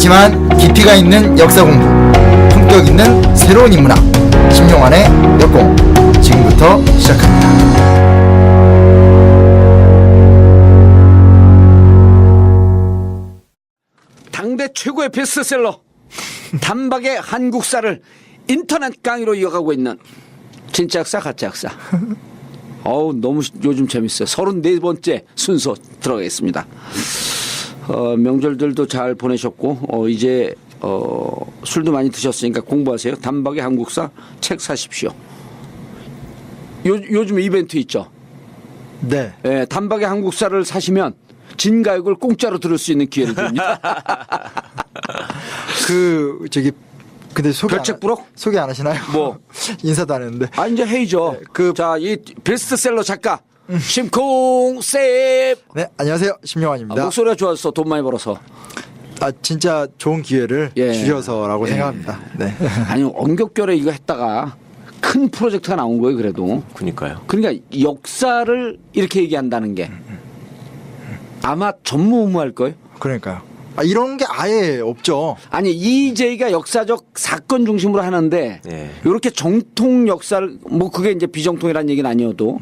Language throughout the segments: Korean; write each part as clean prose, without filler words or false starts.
짧지만 깊이가 있는 역사 공부, 품격 있는 새로운 인문학, 신용환의 역공 지금부터 시작합니다. 당대 최고의 베스트셀러 단박의 한국사를 인터넷 강의로 이어가고 있는 진짜 역사 가짜 역사. 너무 요즘 재밌어요. 34번째 순서 들어가겠습니다. 명절들도 잘 보내셨고 이제 술도 많이 드셨으니까 공부하세요. 단박의 한국사 책 사십시오. 요즘 이벤트 있죠. 네. 네, 단박의 한국사를 사시면 진가육을 공짜로 들을 수 있는 기회를 드립니다. 근데 별책부록? 소개 안 하시나요? 뭐? 인사도 안 했는데. 이제 해이죠. 자, 이 베스트셀러 작가 심쿵셉. 네, 안녕하세요. 심용환입니다. 목소리가 좋았어. 돈 많이 벌어서. 진짜 좋은 기회를 주셔서라고 생각합니다. 네. 아니, 엄격결에 이거 했다가 큰 프로젝트가 나온 거예요, 그래도. 그러니까요. 그러니까 역사를 이렇게 얘기한다는 게 아마 전무후무할 거예요. 그러니까요. 이런 게 아예 없죠. 아니, 이재희가 역사적 사건 중심으로 하는데 이렇게 정통 역사를 그게 이제 비정통이라는 얘기는 아니어도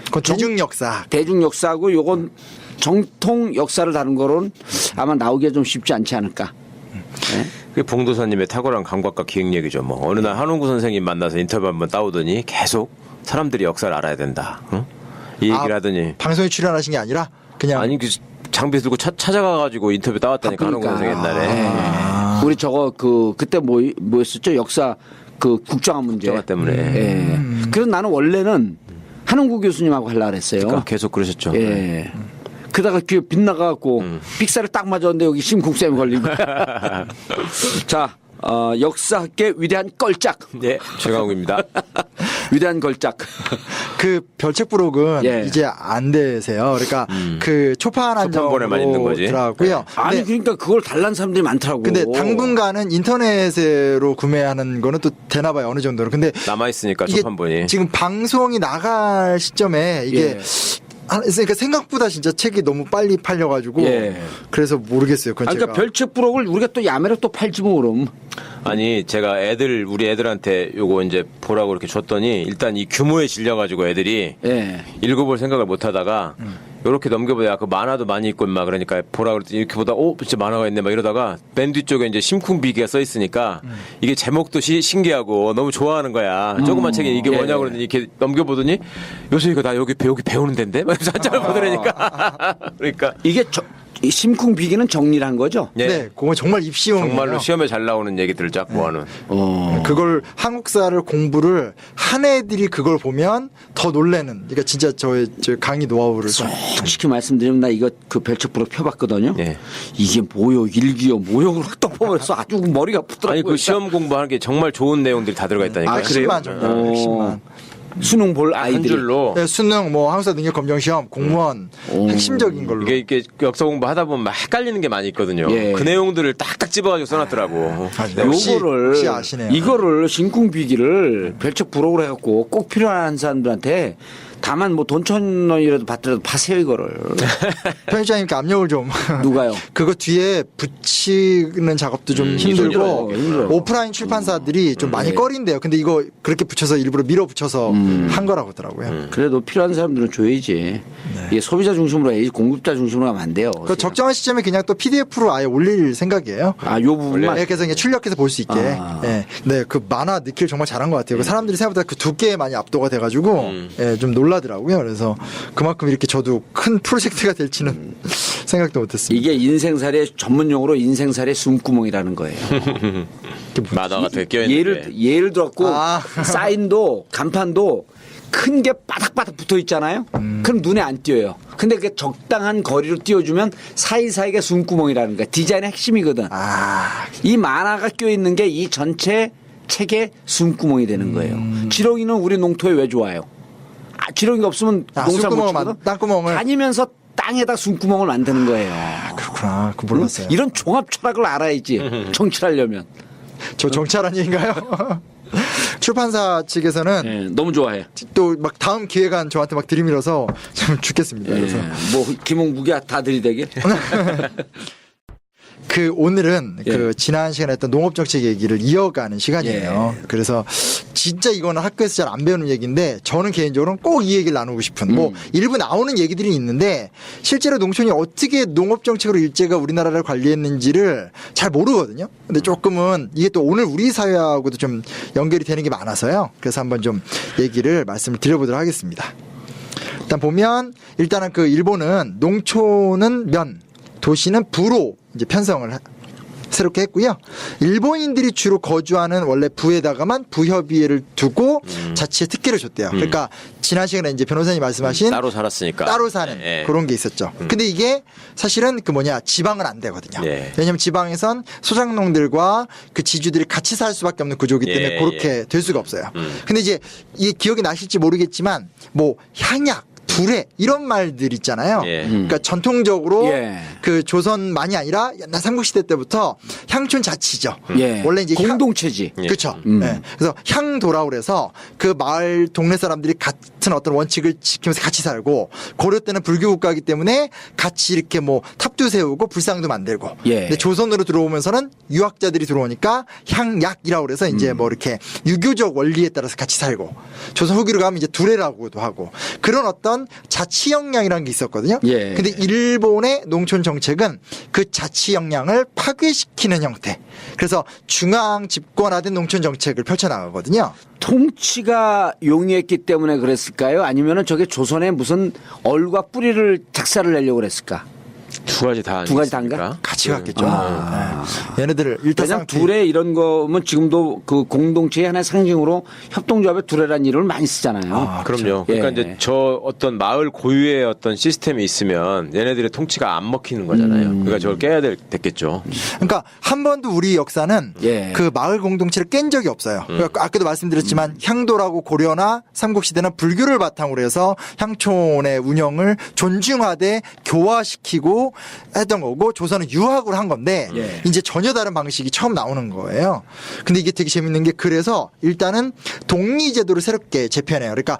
그건 대중 역사. 대중 역사하고 요건 정통 역사를 다룬 거로는 아마 나오기가 좀 쉽지 않지 않을까. 네? 그게 봉도사님의 탁월한 감각과 기획력이죠. 어느 날 한홍구 선생님 만나서 인터뷰 한번 따오더니 계속 사람들이 역사를 알아야 된다. 응? 이 얘기를 하더니 방송에 출연하신 게 아니라 그냥 아니 그 장비 들고 찾아가가지고 인터뷰 따왔다니까 한홍구 선생 옛날에. 우리 저거 그때 뭐였었죠? 역사 국정화 문제. 국정화 때문에. 그래서 나는 원래는 한홍구 교수님하고 하려고 그랬어요. 그러니까 계속 그러셨죠. 예. 그러다가 귀에 빗나가갖고 삑사를 딱 맞았는데 여기 심쿵쌤이 걸린 거야. 자, 역사학계 위대한 걸작. 네, 최강욱입니다. 위대한 걸작. 그 별책부록은 이제 안 되세요. 그러니까 그 초판 초판본에만 있는 거지. 들어가고요. 아니 그러니까 그걸 달란 사람들이 많더라고. 근데 당분간은 인터넷으로 구매하는 거는 또 되나 봐요. 어느 정도로. 근데 남아 있으니까 이게 초판본이. 지금 방송이 나갈 시점에 이게 그러니까 생각보다 진짜 책이 너무 빨리 팔려가지고 그래서 모르겠어요. 그러니까 별책부록을 우리가 또 야매로 또 팔지 뭐 그럼. 아니 제가 우리 애들한테 요거 이제 보라고 이렇게 줬더니 일단 이 규모에 질려가지고 애들이 읽어볼 생각을 못하다가 요렇게 넘겨보다가 그 만화도 많이 있고 막 그러니까 보라 그랬더니 이렇게 보다 진짜 만화가 있네 막 이러다가 맨 뒤쪽에 이제 심쿵비기가 써 있으니까 이게 제목도 신기하고 너무 좋아하는 거야. 조그만 책에 이게 뭐냐고 그러더니 이렇게 넘겨보더니 요새 이거 나 여기 배우는 데인데 막 한참을 보더라니까. 그러니까 이게 이 심쿵비기는 정리를 거죠? 네, 그거 정말 입시용 정말로 시험에 잘 나오는 얘기들을 쫙 모아놓은. 그걸 한국사를 공부를 한 애들이 그걸 보면 더 놀래는. 그러니까 진짜 저 강의 노하우를 솔직히 말씀드리면 나 이거 그 별책부록 펴봤거든요. 이게 뭐요 일기요 뭐요 떡퍼버려서 아주 머리가 아프더라고요. 아니 그 시험 공부하는 게 정말 좋은 내용들이 다 들어가 있다니까. 핵심만 정말 핵심만. 수능 볼 아이들이 한 줄로. 네, 수능 한국사 능력 검정 시험 공무원 핵심적인 걸로. 이게 역사 공부 하다 보면 막 헷갈리는 게 많이 있거든요. 그 내용들을 딱딱 집어가지고 써놨더라고. 역시 아시네요. 이거를 심쿵비기를 별책부록으로 해갖고 꼭 필요한 사람들한테 다만 돈 1,000원이라도 받더라도 파세요 이거를. 편집장님께 압력을 좀. 누가요? 그거 뒤에 붙이는 작업도 좀 힘들고 힘들어요. 오프라인 출판사들이 좀 많이 꺼린대요. 근데 이거 그렇게 붙여서 일부러 밀어붙여서 한 거라고 하더라고요. 그래도 필요한 사람들은 줘야지. 이게 소비자 중심으로 해야지 공급자 중심으로 하면 안 돼요. 그 적정한 시점에 그냥 또 PDF로 아예 올릴 생각이에요. 요 부분만. 그래서 그냥 출력해서 볼 수 있게. 네, 그 만화 느낄 정말 잘한 것 같아요. 그 사람들이 생각보다 그 두께에 많이 압도가 돼가지고 좀 놀라더라고요. 그래서 그만큼 이렇게 저도 큰 프로젝트가 될지는 생각도 못했습니다. 이게 인생살의 전문 용어로 인생살의 숨구멍이라는 거예요. 만화가 되게 껴있는데. 예를 들었고 사인도 간판도 큰 게 바닥바닥 붙어 있잖아요. 그럼 눈에 안 띄어요. 근데 그게 적당한 거리로 띄워주면 사이사이가 숨구멍이라는 거야. 디자인의 핵심이거든. 이 만화가 껴있는 게 이 전체 책의 숨구멍이 되는 거예요. 지렁이는 우리 농토에 왜 좋아요? 지렁이가 없으면 농사 못 치거든. 땅구멍을 다니면서 땅에다 숨구멍을 만드는 거예요. 그렇구나. 그거 몰랐어요. 이런 종합 철학을 알아야지. 정치하려면. 저 정치하란 얘기인가요? 출판사 측에서는 너무 좋아해. 또 막 다음 기획안 저한테 막 들이밀어서 좀 죽겠습니다. 그래서 뭐 김홍국이 다 들이대게. 그 오늘은 그 지난 시간에 했던 농업정책 얘기를 이어가는 시간이에요. 그래서 진짜 이거는 학교에서 잘 안 배우는 얘기인데 저는 개인적으로는 꼭 이 얘기를 나누고 싶은 뭐 일부 나오는 얘기들이 있는데 실제로 농촌이 어떻게 농업정책으로 일제가 우리나라를 관리했는지를 잘 모르거든요. 근데 조금은 이게 또 오늘 우리 사회하고도 좀 연결이 되는 게 많아서요. 그래서 한번 좀 얘기를 말씀을 드려보도록 하겠습니다. 일단 보면 일단은 그 일본은 농촌은 면, 도시는 부로 이제 편성을 새롭게 했고요. 일본인들이 주로 거주하는 원래 부에다가만 부협의회를 두고 자치의 특기를 줬대요. 그러니까 지난 시간에 이제 변호사님 말씀하신 따로 살았으니까. 따로 사는 그런 게 있었죠. 근데 이게 사실은 그 뭐냐 지방은 안 되거든요. 왜냐하면 지방에선 소작농들과 그 지주들이 같이 살 수밖에 없는 구조이기 때문에 그렇게 될 수가 없어요. 근데 이제 이게 기억이 나실지 모르겠지만 뭐 향약 두레 이런 말들 있잖아요. 그러니까 전통적으로 그 조선만이 아니라 옛날 삼국시대 때부터 향촌 자치죠. 원래 이제 공동체지. 그렇죠. 그래서 향도라 그래서 그 마을 동네 사람들이 같은 어떤 원칙을 지키면서 같이 살고 고려 때는 불교 국가이기 때문에 같이 이렇게 뭐 탑도 세우고 불상도 만들고. 근데 조선으로 들어오면서는 유학자들이 들어오니까 향약이라고 그래서 이제 뭐 이렇게 유교적 원리에 따라서 같이 살고 조선 후기로 가면 이제 두레라고도 하고 그런 어떤 자치 역량이라는 게 있었거든요. 근데 일본의 농촌 정책은 그 자치 역량을 파괴시키는 형태. 그래서 중앙 집권화된 농촌 정책을 펼쳐나가거든요. 통치가 용이했기 때문에 그랬을까요? 아니면은 저게 조선에 무슨 얼과 뿌리를 작사를 내려고 그랬을까? 두 가지 다 두 가지 다인가? 같이 갔겠죠. 얘네들을 일단 그냥 두레 이런 거면 지금도 그 공동체의 하나의 상징으로 협동조합의 두레라는 이름을 많이 쓰잖아요. 그럼요. 그러니까 이제 저 어떤 마을 고유의 어떤 시스템이 있으면 얘네들의 통치가 안 먹히는 거잖아요. 그러니까 저걸 깨야 됐겠죠. 그러니까 한 번도 우리 역사는 그 마을 공동체를 깬 적이 없어요. 그러니까 아까도 말씀드렸지만 향도라고 고려나 삼국시대는 불교를 바탕으로 해서 향촌의 운영을 존중하되 교화시키고 했던 거고 조선은 유학을 한 건데 이제 전혀 다른 방식이 처음 나오는 거예요. 근데 이게 되게 재밌는 게 그래서 일단은 동리제도를 새롭게 재편해요. 그러니까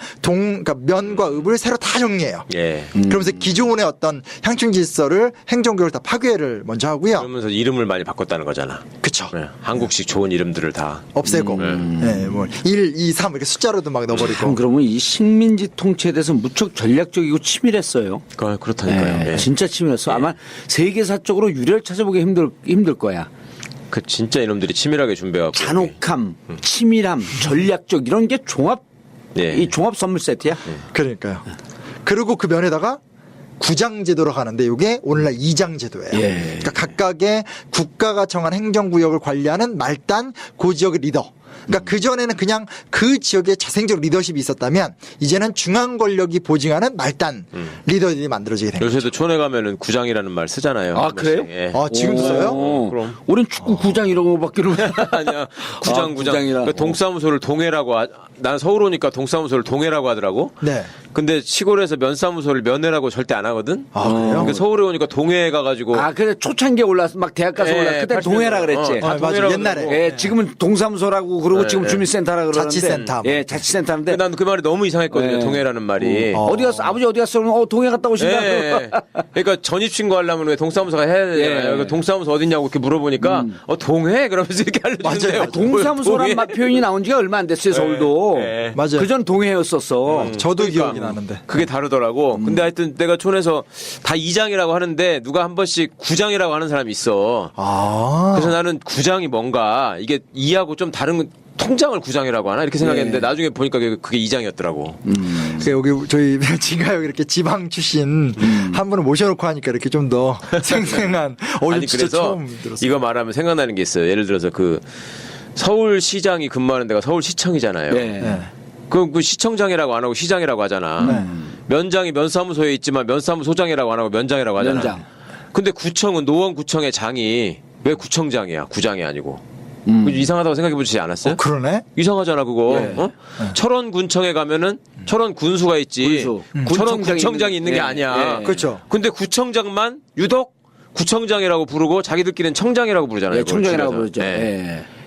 면과 읍을 새로 다 정리해요. 그러면서 기존의 어떤 향촌 질서를 행정교육을 다 파괴를 먼저 하고요. 그러면서 이름을 많이 바꿨다는 거잖아. 그렇죠. 한국식 좋은 이름들을 다 없애고 뭐 1, 2, 3 이렇게 숫자로도 막 넣어버리고. 그러면 이 식민지 통치에 대해서 무척 전략적이고 치밀했어요. 그렇다니까요. 진짜 치밀했어. 아마 세계사적으로 유례를 찾아보기 힘들 거야. 그 진짜 이놈들이 치밀하게 준비해갖고 잔혹함, 치밀함, 전략적 이런 게 이 종합 선물 세트야. 그러니까요. 그리고 그 면에다가 구장제도로 가는데 이게 오늘날 이장제도예요. 그러니까 각각의 국가가 정한 행정구역을 관리하는 말단 그 지역의 리더. 그러니까 그전에는 그냥 그 지역에 자생적 리더십이 있었다면 이제는 중앙 권력이 보증하는 말단 리더들이 만들어지게 된 거죠. 요새도 촌에 가면은 구장이라는 말 쓰잖아요. 아, 그래요? 아, 지금도 써요? 그럼. 우린 축구 구장 이런 거밖에 아니야. 구장. 구장이라. 그 동사무소를 동해라고 난 서울 오니까 동사무소를 동해라고 하더라고. 네. 근데 시골에서 면사무소를 면회라고 절대 안 하거든. 아, 그래요? 그러니까 서울에 오니까 동해 가가지고. 근데 초창기에 올라서 막 대학 가서 올라 그때 80년대. 동해라 그랬지. 맞아. 옛날에. 지금은 동사무소라고 그러고 지금 주민센터라 그러는데. 자치센터. 자치센터인데. 난 그 말이 너무 이상했거든요. 동해라는 말이. 어디 갔어? 아버지 어디 갔어? 그러면 동해 갔다 오신다. 그러니까 전입신고 하려면 왜 동사무소가 해야 되잖아요. 동사무소 어딨냐고 이렇게 물어보니까 동해? 그러면서 이렇게 알려주는데요. 맞아요. 동사무소란 표현이 나온 지가 얼마 안 됐어요. 서울도. 맞아요. 그전 동해였었어. 저도 그러니까 기억이 나는데. 그게 다르더라고. 근데 하여튼 내가 촌에서 다 이장이라고 하는데 누가 한 번씩 구장이라고 하는 사람이 있어. 그래서 나는 구장이 뭔가 이게 이하고 좀 다른 통장을 구장이라고 하나 이렇게 생각했는데 나중에 보니까 그게 이장이었더라고. 여기 저희 진가요 이렇게 지방 출신 한 분을 모셔놓고 하니까 이렇게 좀 더 생생한. 아니 그래서 이거 말하면 생각나는 게 있어요. 예를 들어서 그 서울시장이 근무하는 데가 서울시청이잖아요. 그 시청장이라고 안 하고 시장이라고 하잖아. 면장이 면사무소에 있지만 면사무소장이라고 안 하고 면장이라고 하잖아. 면장. 근데 구청은 노원구청의 장이 왜 구청장이야? 구장이 아니고. 이상하다고 생각해 보시지 않았어요? 그러네. 이상하잖아 그거. 철원군청에 가면은 철원군수가 있지. 철원구청장이 있는 게 아니야. 그렇죠. 근데 구청장만 유독 구청장이라고 부르고 자기들끼리는 청장이라고 부르잖아요. 청장이라고 부르죠.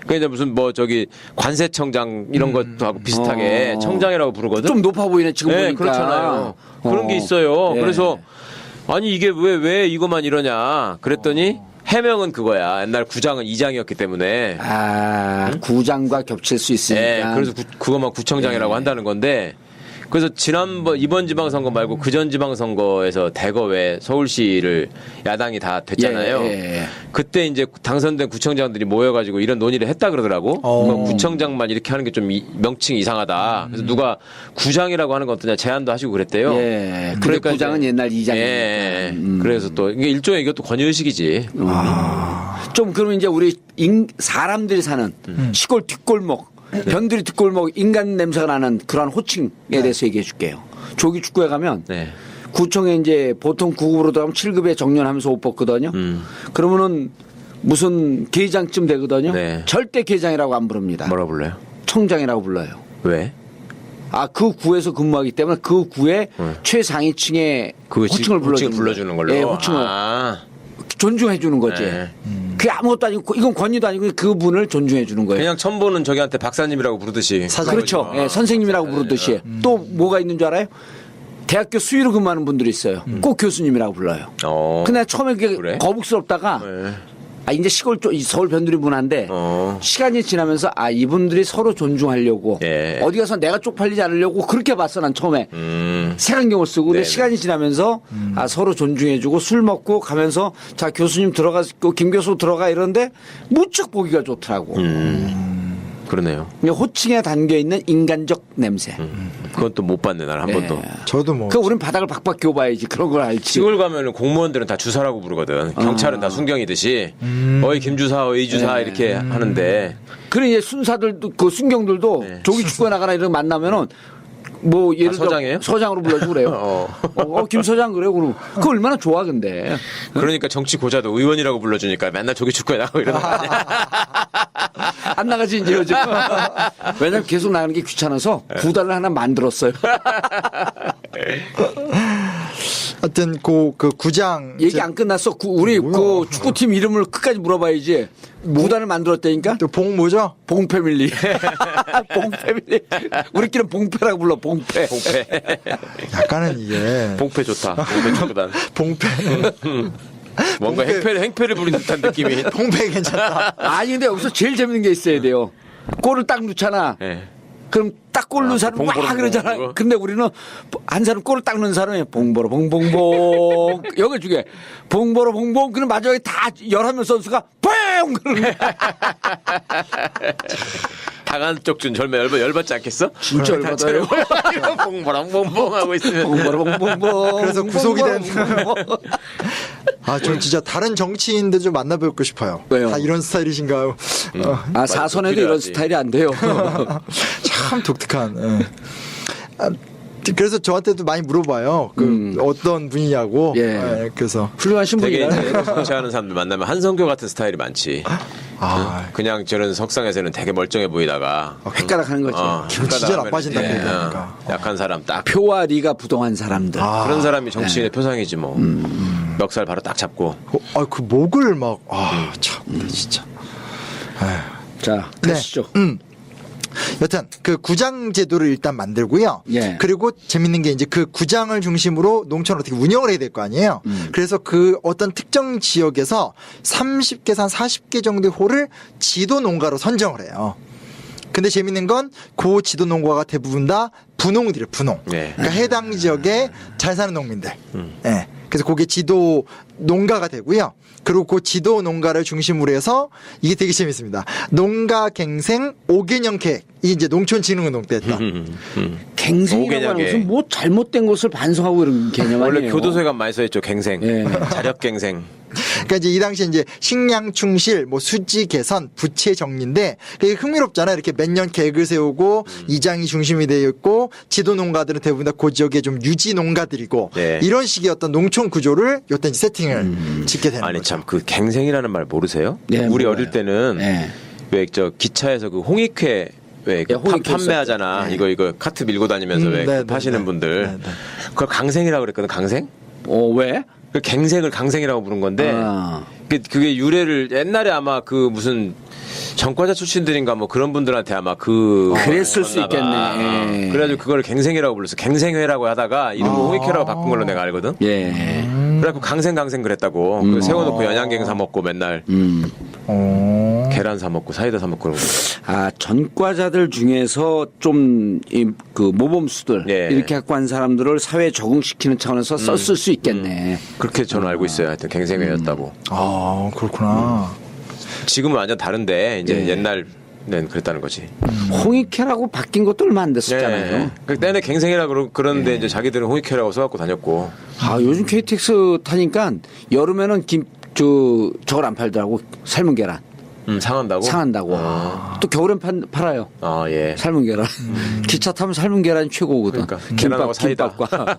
그러니까 무슨 뭐 저기 관세청장 이런 것도 하고 비슷하게 청장이라고 부르거든. 좀 높아 보이네 지금 보니까. 그렇잖아요. 그런 게 있어요. 그래서 아니 이게 왜 이거만 이러냐 그랬더니 해명은 그거야. 옛날 구장은 2장이었기 때문에. 구장과 겹칠 수 있으니까. 예, 그래서 그것만 구청장이라고 한다는 건데. 그래서 이번 지방선거 말고 그전 지방선거에서 대거 왜 서울시를 야당이 다 됐잖아요. 그때 이제 당선된 구청장들이 모여가지고 이런 논의를 했다 그러더라고. 뭐 구청장만 이렇게 하는 게 좀 명칭이 이상하다. 그래서 누가 구장이라고 하는 건 어떠냐 제안도 하시고 그랬대요. 근데 그러니까 구장은 옛날 2장이니까. 그래서 또 이게 일종의 이것도 권유의식이지. 좀 그러면 이제 우리 사람들이 사는 시골 뒷골목, 변두리 뒷골목 인간 냄새가 나는 그런 호칭에 대해서 얘기해 줄게요. 조기 축구에 가면 네. 구청에 이제 보통 9급으로 들어가면 7급에 정년하면서 옷 벗거든요. 그러면은 무슨 계장쯤 되거든요. 네. 절대 계장이라고 안 부릅니다. 뭐라 불러요? 청장이라고 불러요. 왜? 그 구에서 근무하기 때문에 그 구의 최상위층의 호칭을 불러주는 걸로. 예, 호칭을 존중해 주는 거지. 네. 그게 아무것도 아니고 이건 권위도 아니고 그분을 존중해 주는 거예요. 그냥 처음 보는 저기한테 박사님이라고 부르듯이. 그렇죠. 예, 선생님이라고 부르듯이. 또 뭐가 있는 줄 알아요? 대학교 수의로 근무하는 분들이 있어요. 꼭 교수님이라고 불러요. 근데 처음에 그게 그래? 거북스럽다가 이제 시골 쪽 서울 변두리 문화인데 시간이 지나면서 이분들이 서로 존중하려고 어디 가서 내가 쪽팔리지 않으려고 그렇게 봤어 난 처음에 색안경을 쓰고 근데 시간이 지나면서 서로 존중해주고 술 먹고 가면서 자 교수님 들어가고 김 교수 들어가 이러는데 무척 보기가 좋더라고. 그러네요. 호칭에 담겨 있는 인간적 냄새. 그건 또 못 봤네 난 한 번도. 저도 뭐. 그 우린 바닥을 박박 교봐야지 그런 걸 알지. 시골 가면은 공무원들은 다 주사라고 부르거든. 경찰은 다 순경이듯이 어이 김주사, 어이 주사 이렇게 하는데. 그래 이제 순사들도 그 순경들도 조기 축구에 나가나 이런 거 만나면은 뭐 예를 들어 서장이에요? 서장으로 불러주고 그래요. 김 서장 그래요. 그럼 그 얼마나 좋아 근데. 그러니까 정치 고자도 의원이라고 불러주니까 맨날 조기 축구에 나가고 이러는 거 아니야? 안 나가지 이제 요즘. 왜냐면 계속 나가는 게 귀찮아서 구단을 하나 만들었어요. 하여튼 그 구장 얘기 안 끝났어. 우리 그 축구팀 이름을 끝까지 물어봐야지. 구단을 만들었다니까. 또 봉 뭐죠? 봉 패밀리. 봉 패밀리. 우리끼리는 봉패라고 불러. 봉패. 약간은 이게 봉패 좋다. 봉패 축구단. 봉패. 뭔가 행패를 부린 듯한 느낌이. 봉패 괜찮다. 아니 근데 여기서 제일 재밌는 게 있어야 돼요. 골을 딱 넣잖아. 그럼 딱 골 넣은 사람 와 그러잖아. 근데 우리는 한 사람 골을 딱 넣은 사람이 봉보로 봉봉봉 여기 중에 봉보로 봉봉 그럼 마지막에 다 11명 선수가 뽕 그러는 거야. 당한 쪽 준 절매 열받지 않겠어? 진짜 열받아요. 봉보랑 봉봉 하고 있으면. 봉보로 봉봉봉. 그래서 구속이 된. 전 진짜 다른 정치인들 좀 만나뵙고 싶어요. 왜요? 다 이런 스타일이신가요? 사선에도 이런 스타일이 안 돼요. 참 독특한. 그래서 저한테도 많이 물어봐요. 어떤 분이냐고. 그래서 훌륭하신 되게 분이라. 이제 정치하는 사람들 만나면 한성교 같은 스타일이 많지. 그냥 저런 석상에서는 되게 멀쩡해 보이다가 획가닥 하는 거지. 기분 진짜 나빠진다. 그러니까. 약한 사람 딱 표와 리가 부동한 사람들. 그런 사람이 정치인의 표상이지 뭐. 멱살 바로 딱 잡고. 그 목을 막 참 진짜. 자 가시죠. 여튼 그 구장 제도를 일단 만들고요. 그리고 재밌는 게 이제 그 구장을 중심으로 농촌을 어떻게 운영을 해야 될 거 아니에요. 그래서 그 어떤 특정 지역에서 30개에서 한 40개 정도의 홀을 지도 농가로 선정을 해요. 근데 재밌는 건 그 지도 농가가 대부분 다 분홍들이에요. 분홍. 그러니까 해당 지역에 잘 사는 농민들. 그래서 그게 지도 농가가 되고요. 그리고 그 지도 농가를 중심으로 해서 이게 되게 재밌습니다. 농가 갱생 5개년 계획. 이 이제 농촌진흥운동 때 했던. 갱생이라고 하는 것은 뭐 잘못된 것을 반성하고 이런 개념 아니에요. 원래 교도소에 가면 많이 써있죠. 갱생. 자력갱생. 그러니까 이제 이 당시에 이제 식량 충실, 뭐 수지 개선, 부채 정리인데 되게 흥미롭잖아요. 이렇게 몇 년 계획을 세우고 이장이 중심이 되어 있고 지도 농가들은 대부분 다 그 지역의 좀 유지 농가들이고 이런 식의 어떤 농촌 구조를 요때 세팅을 짓게 되는 아니 거죠. 참 그 갱생이라는 말 모르세요? 우리 몰라요. 어릴 때는 왜 저 기차에서 그 홍익회 왜 홍익회 판매하잖아. 이거 카트 밀고 다니면서 왜 파시는 분들. 그걸 강생이라고 그랬거든. 강생? 왜? 그 갱생을 강생이라고 부른 건데 그게 유래를 옛날에 아마 그 무슨 전과자 출신들인가 뭐 그런 분들한테 아마 그랬을 수 있겠네. 그래가지고 그걸 갱생이라고 불렀어. 갱생회라고 하다가 이름을 홍익회라고 바꾼 걸로 내가 알거든. 그래갖고 강생 그랬다고. 그 세워놓고 연양갱 사 먹고 맨날 계란 사 먹고 사이다 사 먹고 그러고. 아, 전과자들 중에서 좀 그 모범수들 예. 이렇게 갖고 한 사람들을 사회에 적응시키는 차원에서 썼을 수 있겠네. 그렇게 저는 알고 있어요. 하여튼 갱생회였다고. 아, 그렇구나. 지금은 완전 다른데 이제 옛날엔 그랬다는 거지. 홍익회라고 바뀐 것도 얼마 안 됐었잖아요. 예. 그 때는 갱생이라 그러는데 이제 자기들은 홍익회라고 써갖고 다녔고. 아, 요즘 KTX 타니까 여름에는 저걸 안 팔더라고. 삶은 계란. 상한다고? 상한다고. 또 겨울엔 팔아요. 아, 예. 삶은 계란. 기차 타면 삶은 계란이 최고거든. 그러니까 계란하고 사이다. 김밥과.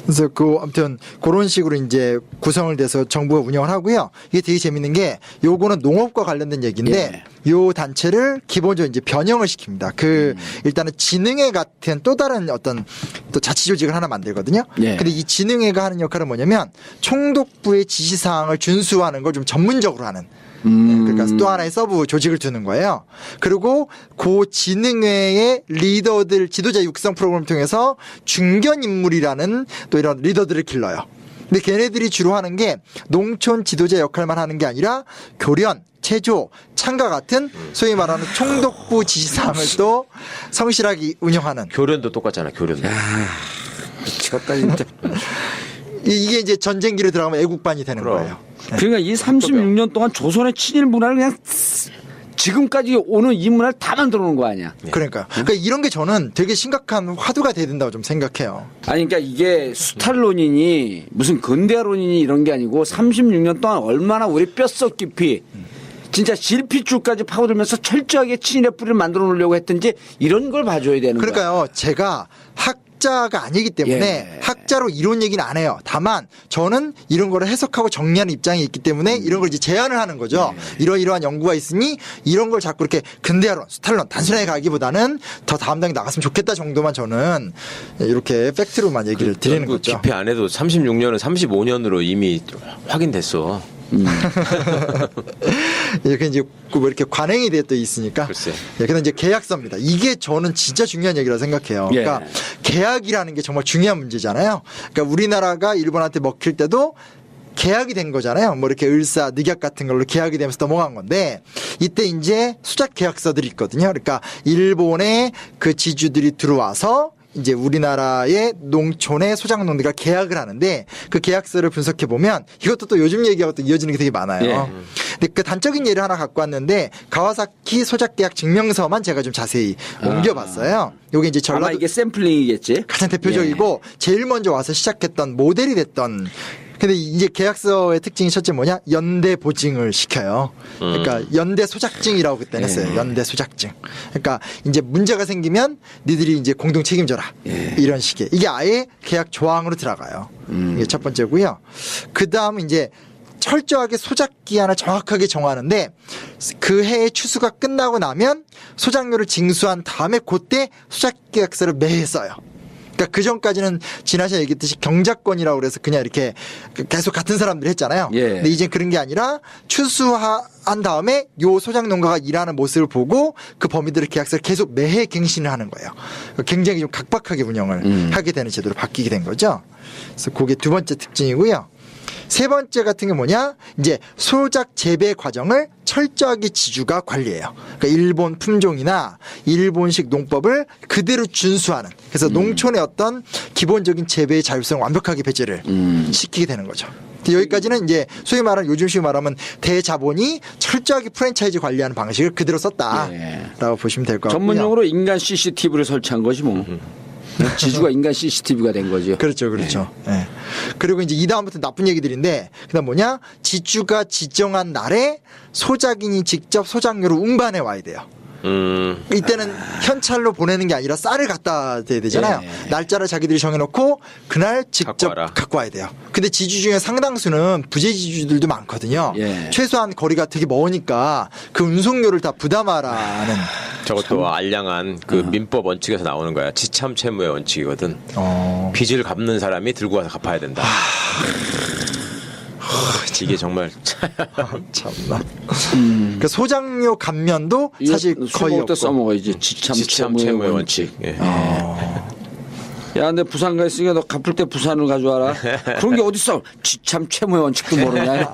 그래서 아무튼 그런 식으로 이제 구성을 돼서 정부가 운영을 하고요. 이게 되게 재밌는 게 요거는 농업과 관련된 얘기인데 요 단체를 기본적으로 이제 변형을 시킵니다. 일단은 진흥회 같은 또 다른 어떤 또 자치 조직을 하나 만들거든요. 예. 근데 이 진흥회가 하는 역할은 뭐냐면 총독부의 지시사항을 준수하는 걸 좀 전문적으로 하는 그러니까 또 하나의 서브 조직을 두는 거예요. 그리고 그 진흥회의 리더들 지도자 육성 프로그램을 통해서 중견 인물이라는 또 이런 리더들을 길러요. 근데 걔네들이 주로 하는 게 농촌 지도자 역할만 하는 게 아니라 교련, 체조, 창가 같은 소위 말하는 총독부 지시사항을 또 성실하게 운영하는. 교련도 똑같잖아, 교련도. 미치겠다 진짜. 이게 이제 전쟁기로 들어가면 애국반이 되는 그럼. 거예요. 그러니까 이 36년 동안 조선의 친일 문화를 그냥 지금까지 오는 이 문화를 다 만들어 놓은 거 아니야. 그러니까 이런 게 저는 되게 심각한 화두가 돼야 된다고 좀 생각해요. 아니 그러니까 이게 수탈론이니 무슨 근대화론이니 이런 게 아니고 36년 동안 얼마나 우리 뼛속 깊이 진짜 실핏줄까지 파고들면서 철저하게 친일의 뿌리를 만들어 놓으려고 했든지 이런 걸 봐줘야 되는 거야. 그러니까요. 제가 학자가 아니기 때문에 학자로 이론 얘기는 안 해요. 다만 저는 이런 거를 해석하고 정리하는 입장이 있기 때문에 이런 걸 이제 제안을 하는 거죠. 이러이러한 연구가 있으니 이런 걸 자꾸 이렇게 근대화론, 수탈론 단순하게 가기보다는 더 다음 단계 나갔으면 좋겠다 정도만 저는 이렇게 팩트로만 얘기를 드리는 그 거죠. 집회 안 해도 36년은 35년으로 이미 확인됐어. 이렇게 이제 뭐 이렇게 관행이 돼 또 있으니까. 글쎄. 근데 이제 계약서입니다. 이게 저는 진짜 중요한 얘기라고 생각해요. 그러니까 계약이라는 게 정말 중요한 문제잖아요. 그러니까 우리나라가 일본한테 먹힐 때도 계약이 된 거잖아요. 뭐 이렇게 을사, 늑약 같은 걸로 계약이 되면서 넘어간 건데 이때 이제 수작 계약서들이 있거든요. 그러니까 일본의 그 지주들이 들어와서 이제 우리나라의 농촌의 소작농들과 계약을 하는데 그 계약서를 분석해 보면 이것도 또 요즘 얘기하고 또 이어지는 게 되게 많아요. 근데 그 단적인 예를 하나 갖고 왔는데 가와사키 소작계약 증명서만 제가 좀 자세히 옮겨봤어요. 요게 이제 아마 전라도 이게 샘플링이겠지. 가장 대표적이고 제일 먼저 와서 시작했던 모델이 됐던. 근데 이제 계약서의 특징이 첫째 뭐냐? 연대 보증을 시켜요. 그러니까 연대 소작증이라고 그때 했어요. 연대 소작증. 그러니까 이제 문제가 생기면 니들이 이제 공동 책임져라. 이런 식의. 이게 아예 계약 조항으로 들어가요. 이게 첫 번째고요. 그다음 이제 철저하게 소작 기한을 정확하게 정하는데 그 해의 추수가 끝나고 나면 소작료를 징수한 다음에 그때 소작 계약서를 매해 써요. 그러니까 그 전까지는 지난시간에 얘기했듯이 경작권이라고 그래서 그냥 이렇게 계속 같은 사람들이 했잖아요. 근데 이제 그런 게 아니라 추수한 다음에 요 소작농가가 일하는 모습을 보고 그 범위들의 계약서를 계속 매해 갱신을 하는 거예요. 굉장히 좀 각박하게 운영을 하게 되는 제도로 바뀌게 된 거죠. 그래서 그게 두 번째 특징이고요. 세 번째 같은 게 뭐냐? 이제 소작 재배 과정을 철저하게 지주가 관리해요. 그러니까 일본 품종이나 일본식 농법을 그대로 준수하는. 그래서 농촌의 어떤 기본적인 재배의 자율성을 완벽하게 배제를 시키게 되는 거죠. 여기까지는 이제 소위 말하는 요즘식 말하면 대자본이 철저하게 프랜차이즈 관리하는 방식을 그대로 썼다라고 보시면 될 것 같고요. 전문용어로 인간 CCTV를 설치한 거지 뭐. 지주가 인간 CCTV가 된 거죠. 그렇죠, 그렇죠. 네. 그리고 이제 이 다음부터 나쁜 얘기들인데, 그다음 뭐냐? 지주가 지정한 날에 소작인이 직접 소작료를 운반해 와야 돼요. 이때는 현찰로 보내는 게 아니라 쌀을 갖다 대야 되잖아요. 날짜를 자기들이 정해놓고 그날 직접 갖고 와야 돼요. 근데 지주 중에 상당수는 부재 지주들도 많거든요. 최소한 거리가 되게 먼으니까 그 운송료를 다 부담하라는. 저것도 알량한 그 민법 원칙에서 나오는 거야. 지참 채무의 원칙이거든. 빚을 갚는 사람이 들고 와서 갚아야 된다. 이게 정말 참나. 그 소작료 감면도 사실 거의 없고. 써먹어야지. 지참 채무의 원칙. 야, 야, 내 부산 가 있으니까 너 갚을 때 부산을 가져와라. 그런 게 어딨어? 참 최무의 원칙도 모르냐.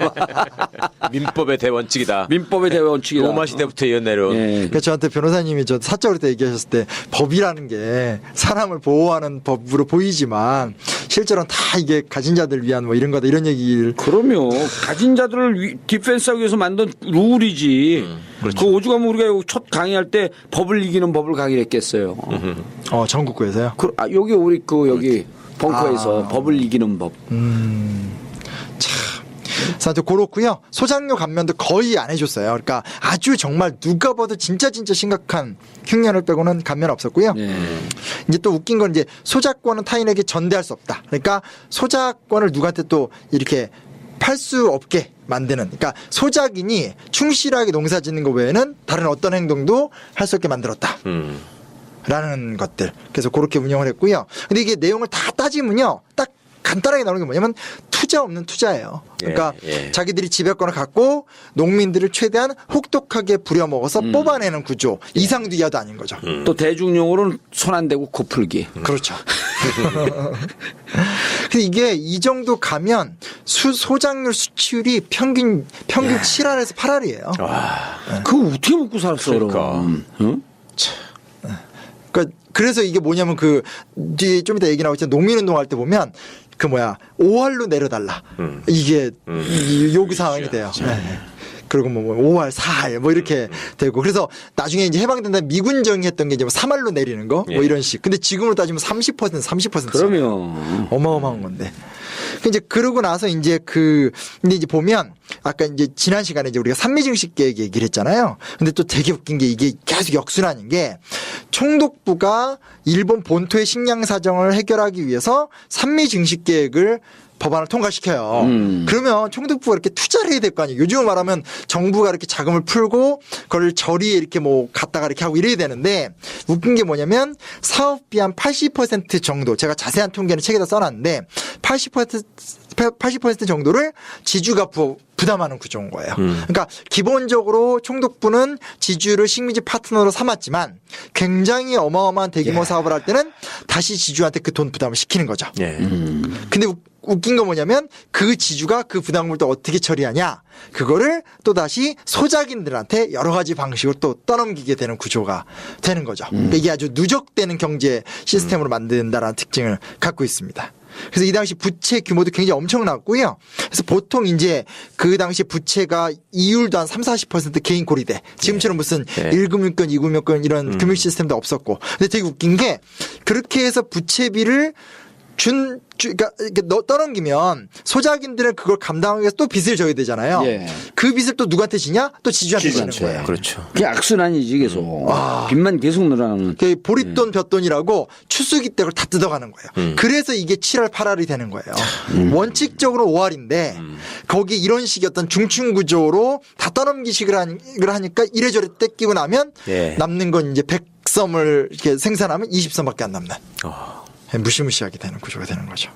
민법의 대원칙이다. 민법의 대원칙이다. 로마 시대부터 이어내려온. 예. 그러니까 저한테 변호사님이 저 사적으로 때 얘기하셨을 때 법이라는 게 사람을 보호하는 법으로 보이지만 실제로는 다 이게 가진 자들 위한 뭐 이런 거다 이런 얘기를 그럼요. 가진 자들을 디펜스하기 위해서 만든 룰이지. 그 오죽하면 우리가 첫 강의할 때 법을 이기는 법을 강의를 했겠어요. 전국구에서요. 여기 우리 여기 벙커에서 법을 이기는 법. 그래서 그렇고요. 소장료 감면도 거의 안 해줬어요. 그러니까 아주 정말 누가 봐도 진짜 심각한 흉년을 빼고는 감면 없었고요. 이제 또 웃긴 건 이제 소작권은 타인에게 전대할 수 없다. 그러니까 소작권을 누구한테 또 이렇게 팔 수 없게 만드는. 그러니까 소작인이 충실하게 농사 짓는 것 외에는 다른 어떤 행동도 할 수 없게 만들었다. 라는 것들. 그래서 그렇게 운영을 했고요. 근데 이게 내용을 다 따지면요. 딱 간단하게 나오는 게 뭐냐면 투자 없는 투자예요. 그러니까 자기들이 지배권을 갖고 농민들을 최대한 혹독하게 부려먹어서 뽑아내는 구조. 이상도 이하도 아닌 거죠. 또 대중용어로는 손 안 대고 코 풀기. 그렇죠. 근데 이게 이 정도 가면 소작률 수치율이 평균 7알에서 8알이에요. 그거 어떻게 먹고 살았어, 그러니까. 그럼? 응? 그래서 이게 뭐냐면 뒤에 좀 이따 얘기 나오겠지만 농민운동 할 때 보면 5할로 내려달라. 이게 요구 사항이 돼요. 네. 그리고 5할, 4할 뭐 이렇게 되고 그래서 나중에 이제 해방된다 미군정이 했던 게 이제 3할로 내리는 거 뭐 이런 식. 근데 지금으로 따지면 30%. 그러면 어마어마한 건데. 이제 그러고 나서 이제 근데 이제 보면 아까 이제 지난 시간에 이제 우리가 산미증식 계획 얘기를 했잖아요. 근데 또 되게 웃긴 게 이게 계속 역순환인 게 총독부가 일본 본토의 식량 사정을 해결하기 위해서 산미증식 계획을 법안을 통과시켜요. 그러면 총독부가 이렇게 투자를 해야 될 거 아니에요. 요즘 말하면 정부가 이렇게 자금을 풀고 그걸 저리에 이렇게 갖다가 이렇게 하고 이래야 되는데 웃긴 게 뭐냐면 사업비 한 80% 정도 제가 자세한 통계는 책에다 써놨는데 80% 정도를 지주가 부담하는 구조인 거예요. 그러니까 기본적으로 총독부는 지주를 식민지 파트너로 삼았지만 굉장히 어마어마한 대규모 사업을 할 때는 다시 지주한테 그 돈 부담을 시키는 거죠. 근데 웃긴 거 뭐냐면 그 지주가 그 부담금을 또 어떻게 처리하냐 그거를 또 다시 소작인들한테 여러 가지 방식으로 또 떠넘기게 되는 구조가 되는 거죠. 그러니까 이게 아주 누적되는 경제 시스템으로 만든다라는 특징을 갖고 있습니다. 그래서 이 당시 부채 규모도 굉장히 엄청났고요. 그래서 보통 이제 그 당시 부채가 이율도 한 30-40% 개인 고리대. 지금처럼 무슨 1금융권, 2금융권 이런 금융 시스템도 없었고. 근데 되게 웃긴 게 그렇게 해서 부채비를 그러니까 떠넘기면 소작인들은 그걸 감당하기 위해서 또 빚을 져야 되잖아요. 그 빚을 또 누구한테 지냐? 또 지주한테 지는 거예요. 그렇죠. 그게 악순환이지 계속. 빚만 계속 늘어나는. 보릿돈 볕돈이라고 추수기 때 그걸 다 뜯어가는 거예요. 그래서 이게 7할 8할이 되는 거예요. 원칙적으로 5할인데 거기 이런 식의 어떤 중충구조로 다 떠넘기식을 하니까 이래저래 떼끼고 나면 남는 건 이제 100섬을 이렇게 생산하면 20섬밖에 안 남는. 무시무시하게 되는 구조가 되는 거죠.